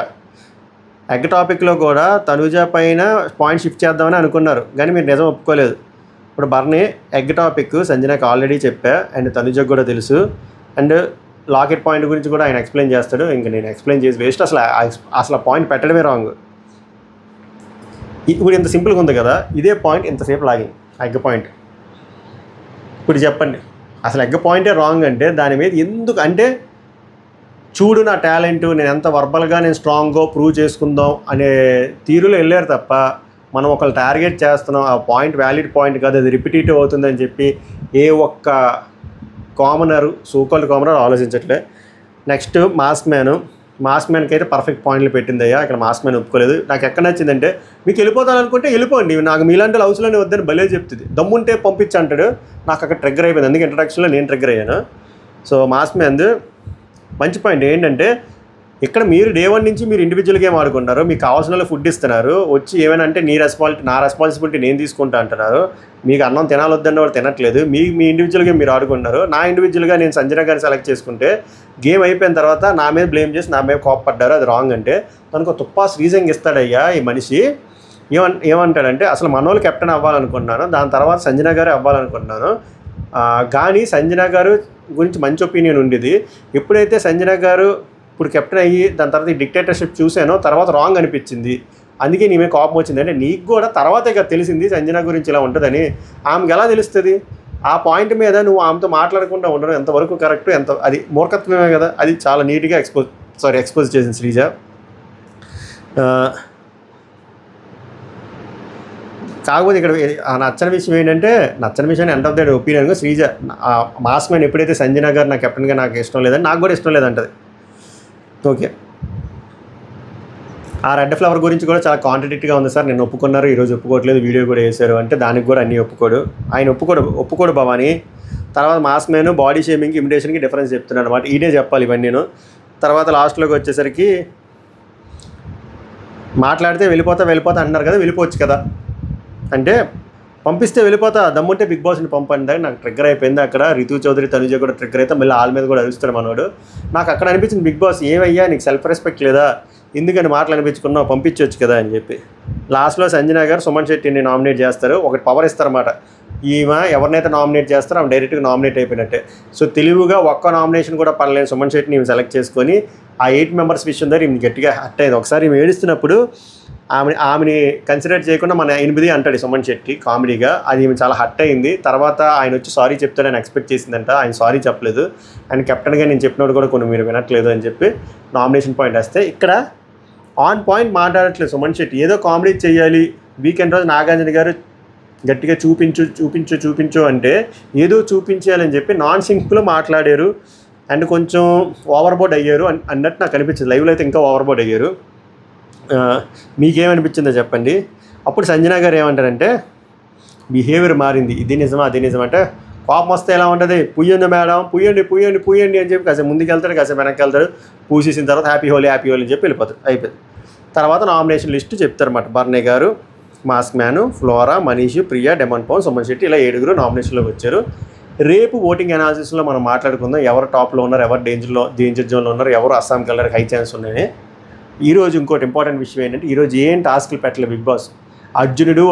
ఎగ్ టాపిక్లో కూడా తనుజ పైన పాయింట్ షిఫ్ట్ చేద్దామని అనుకున్నారు, కానీ మీరు నిజం ఒప్పుకోలేదు. ఇప్పుడు భరణి ఎగ్ టాపిక్ సంజనాకి ఆల్రెడీ చెప్పా, అండ్ తనుజకు కూడా తెలుసు, అండ్ లాకెట్ పాయింట్ గురించి కూడా ఆయన ఎక్స్ప్లెయిన్ చేస్తాడు. ఇంక నేను ఎక్స్ప్లెయిన్ చేసి వేస్ట్, అసలు పాయింట్ పెట్టడమే రాంగ్. ఇప్పుడు ఇంత సింపుల్గా ఉంది కదా, ఇదే పాయింట్ ఇంతసేపు లాగింగ్ ఎగ్ పాయింట్. ఇప్పుడు చెప్పండి, అసలు ఎగ్ పాయింటే రాంగ్ అంటే దాని మీద ఎందుకు అంటే, చూడు నా టాలెంట్, నేను ఎంత వర్బల్గా నేను స్ట్రాంగ్గా ప్రూవ్ చేసుకుందాం అనే తీరులో వెళ్ళారు తప్ప, మనం ఒకళ్ళు టార్గెట్ చేస్తున్నాం, ఆ పాయింట్ వ్యాలిడ్ పాయింట్ కాదు, అది రిపిటేటివ్ అవుతుందని చెప్పి ఏ ఒక్క కామనరు సోకాల్డ్ కామనర్ ఆలోచించట్లే. నెక్స్ట్ మాస్క్ మ్యాన్కి అయితే పర్ఫెక్ట్ పాయింట్లు పెట్టిందయ్యా, ఇక్కడ మాస్క్ మ్యాన్ ఒప్పుకోలేదు. నాకు ఎక్కడ నచ్చిందంటే, మీకు వెళ్ళిపోతాననుకుంటే వెళ్ళిపోండి, నాకు మీలాంటి హౌస్లోనే వద్దని భలే చెప్తుంది, దమ్ముంటే పంపించి అంటాడు. నాకు అక్కడ ట్రిగ్గర్ అయిపోయింది, అందుకే ఇంట్రడక్షన్లో నేను ట్రిగ్గర్ అయ్యాను. సో మాస్క్ మ్యాన్ మంచి పాయింట్ ఏంటంటే, ఇక్కడ మీరు డే 1 నుంచి మీరు ఇండివిజువల్ గేమ్ ఆడుకుంటున్నారు, మీకు కావాల్సిన ఫుడ్ ఇస్తున్నారు, వచ్చి ఏమైనా అంటే నా రెస్పాన్సిబిలిటీ నేను తీసుకుంటా అంటున్నారు. మీకు అన్నం తినాలొద్దని వాడు తినట్లేదు, మీ ఇండివిజువల్ గేమ్ మీరు ఆడుకుంటున్నారు. నా ఇండివిజువల్గా నేను సంజన గారిని సెలెక్ట్ చేసుకుంటే గేమ్ అయిపోయిన తర్వాత నా మీద బ్లేమ్ చేసి నా మీద కోపపడ్డారు, అది రాంగ్ అంటే తనకు తుప్పాస్ రీజనింగ్ ఇస్తాడయ్యా ఈ మనిషి. ఏమంటాడంటే, అసలు మనోళ్ళు కెప్టెన్ అవ్వాలనుకుంటున్నాను, దాని తర్వాత సంజన గారే అవ్వాలనుకుంటున్నాను, కానీ సంజన గారు గురించి మంచి ఒపీనియన్ ఉండేది. ఎప్పుడైతే సంజన గారు ఇప్పుడు కెప్టెన్ అయ్యి దాని తర్వాత ఈ డిక్టేటర్షిప్ చూసానో తర్వాత రాంగ్ అనిపించింది, అందుకే నీమే కోపం వచ్చింది. అంటే నీకు కూడా తర్వాతే కదా తెలిసింది సంజన గురించి ఇలా ఉంటుందని. ఆమెకు ఎలా తెలుస్తుంది? ఆ పాయింట్ మీద నువ్వు ఆమెతో మాట్లాడకుండా ఉండడం ఎంతవరకు కరెక్ట్, అది మూర్ఖత్వమే కదా. అది చాలా నీట్గా ఎక్స్పోజ్ చేసింది శ్రీజ. కాకపోతే ఇక్కడ నచ్చని విషయం ఏంటంటే, నచ్చని విషయం ఎండ్ ఆఫ్ ద ఒపీనియన్గా శ్రీజ మాస్క్ మ్యాన్ ఎప్పుడైతే సంజన గారు నా కెప్టెన్గా నాకు ఇష్టం లేదని, నాకు కూడా ఇష్టం లేదంటది. ఓకే, ఆ రెడ్ ఫ్లవర్ గురించి కూడా చాలా కాంట్రడిక్ట్గా ఉంది సార్, నేను ఒప్పుకున్నారు, ఈరోజు ఒప్పుకోవట్లేదు, వీడియో కూడా వేశారు అంటే దానికి కూడా అన్నీ ఆయన ఒప్పుకోడు భవాని. తర్వాత మాస్క్ మ్యాన్ బాడీ షేమింగ్కి ఇమిటేషన్కి డిఫరెన్స్ చెప్తున్నాను అనమాట, ఈడే చెప్పాలి ఇవన్నీ నేను. తర్వాత లాస్ట్లోకి వచ్చేసరికి మాట్లాడితే వెళ్ళిపోతా అన్నారు కదా, వెళ్ళిపోవచ్చు కదా అంటే, పంపిస్తే వెళ్ళిపోతా, దమ్ముంటే బిగ్ బాస్ని పంపండి. నాకు ట్రిగ్గర్ అయిపోయింది అక్కడ. రితు చౌదరి తనుజ కూడా ట్రిగ్గర్ అయితే మళ్ళీ వాళ్ళ మీద కూడా అరుస్తాడు మనోడు. నాకు అక్కడ అనిపించింది, బిగ్ బాస్ ఏమయ్యా నీకు సెల్ఫ్ రెస్పెక్ట్ లేదా, ఎందుకని మాటలు అనిపించుకున్నావు, పంపించవచ్చు కదా అని చెప్పి. లాస్ట్లో సంజన గారు సుమన్ శెట్టిని నామినేట్ చేస్తారు, ఒకటి పవర్ ఇస్తారన్నమాట. ఈమె ఎవరినైతే నామినేట్ చేస్తారో ఆమె డైరెక్ట్గా నామినేట్ అయిపోయినట్టే. సో తెలివిగా ఒక్క నామినేషన్ కూడా పడలేని సుమన్ శెట్టిని ఈమె సెలెక్ట్ చేసుకొని ఆ 8 మెంబర్స్ విషయం దగ్గర ఈమె గట్టిగా హట్ అయింది. ఒకసారి ఈమె ఏడుస్తున్నప్పుడు ఆమెని కన్సిడర్ చేయకుండా మన 8 అంటాడు సుమన్ శెట్టి కామెడీగా, అది ఈమె చాలా హట్ అయింది. తర్వాత ఆయన వచ్చి సారీ చెప్తాడని ఎక్స్పెక్ట్ చేసిందంట, ఆయన సారీ చెప్పలేదు. ఆయన కెప్టెన్గా నేను చెప్పినప్పుడు కూడా కొన్ని మీరు వినట్లేదు అని చెప్పి నామినేషన్ పాయింట్ వస్తే, ఇక్కడ ఆన్ పాయింట్ మాట్లాడట్లేదు సుమన్ శెట్టి, ఏదో కామెడీ చేయాలి. వీకెండ్ రోజు నాగార్జున గారు గట్టిగా చూపించు అంటే ఏదో చూపించాలని చెప్పి నాన్ సింక్లో మాట్లాడారు, అండ్ కొంచెం ఓవర్బోర్డ్ అయ్యారు అన్నట్టు నాకు అనిపించింది. లైవ్లో అయితే ఇంకా ఓవర్బోర్డ్ అయ్యారు. మీకేమనిపించిందో చెప్పండి. అప్పుడు సంజన గారు ఏమంటారంటే, బిహేవియర్ మారింది, ఇది నిజమా అది నిజం అంటే, కోపం వస్తే ఎలా ఉంటుంది, పుయ్యండి మేడం, పుయ్యండి అని చెప్పి కాసేపు ముందుకు వెళ్తాడు, కాసేపు వెనక్కి వెళ్తాడు, పూసేసిన తర్వాత హ్యాపీ హోలీ అని చెప్పి వెళ్ళిపోతాడు, అయిపోయింది. తర్వాత నామినేషన్ లిస్టు చెప్తారన్నమాట. బర్నే గారు, mask man, Flora, Manish, Priya, demon Pawan, Suman Shetty, ఇలా 7 నామినేషన్లోకి వచ్చారు. రేపు ఓటింగ్ అనాలిసిస్లో మనం మాట్లాడుకుందాం, ఎవరు టాప్లో ఉన్నారు, ఎవరు డేంజర్ జోన్లో ఉన్నారు, ఎవరు అస్సాం కలర్కి హై ఛాన్స్ ఉన్నాయి. ఈరోజు ఇంకోటి ఇంపార్టెంట్ విషయం ఏంటంటే, ఈరోజు ఏం టాస్క్లు పెట్టలేదు బిగ్ బాస్. అర్జునుడు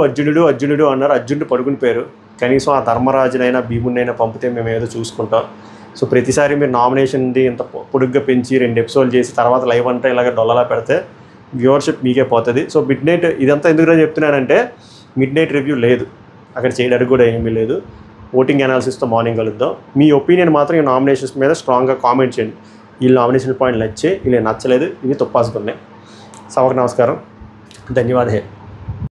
అన్నారు, అర్జునుడు పడుకుని పేరు. కనీసం ఆ ధర్మరాజునైనా భీముడినైనా పంపితే మేము ఏదో చూసుకుంటాం. సో ప్రతిసారి మీరు నామినేషన్ది ఇంత పొడుగ్గా పెంచి 2 ఎపిసోడ్లు చేసి తర్వాత లైవ్ అంటే ఇలాగ డొల్లలా పెడితే వ్యూవర్షిప్ మీకే పోతుంది. సో మిడ్ నైట్ ఇదంతా ఎందుకు చెప్తున్నానంటే, మిడ్ నైట్ రివ్యూ లేదు అక్కడ చేయడానికి కూడా ఏమీ లేదు. ఓటింగ్ అనాలిసిస్తో మార్నింగ్ కలుద్దాం. మీ ఒపీనియన్ మాత్రం ఈ నామినేషన్స్ మీద స్ట్రాంగ్గా కామెంట్ చేయండి. వీళ్ళు నామినేషన్ పాయింట్లు నచ్చే, వీళ్ళు నచ్చలేదు, ఇవి తప్పాసుకున్నాయి. సభకు నమస్కారం, ధన్యవాదాలు.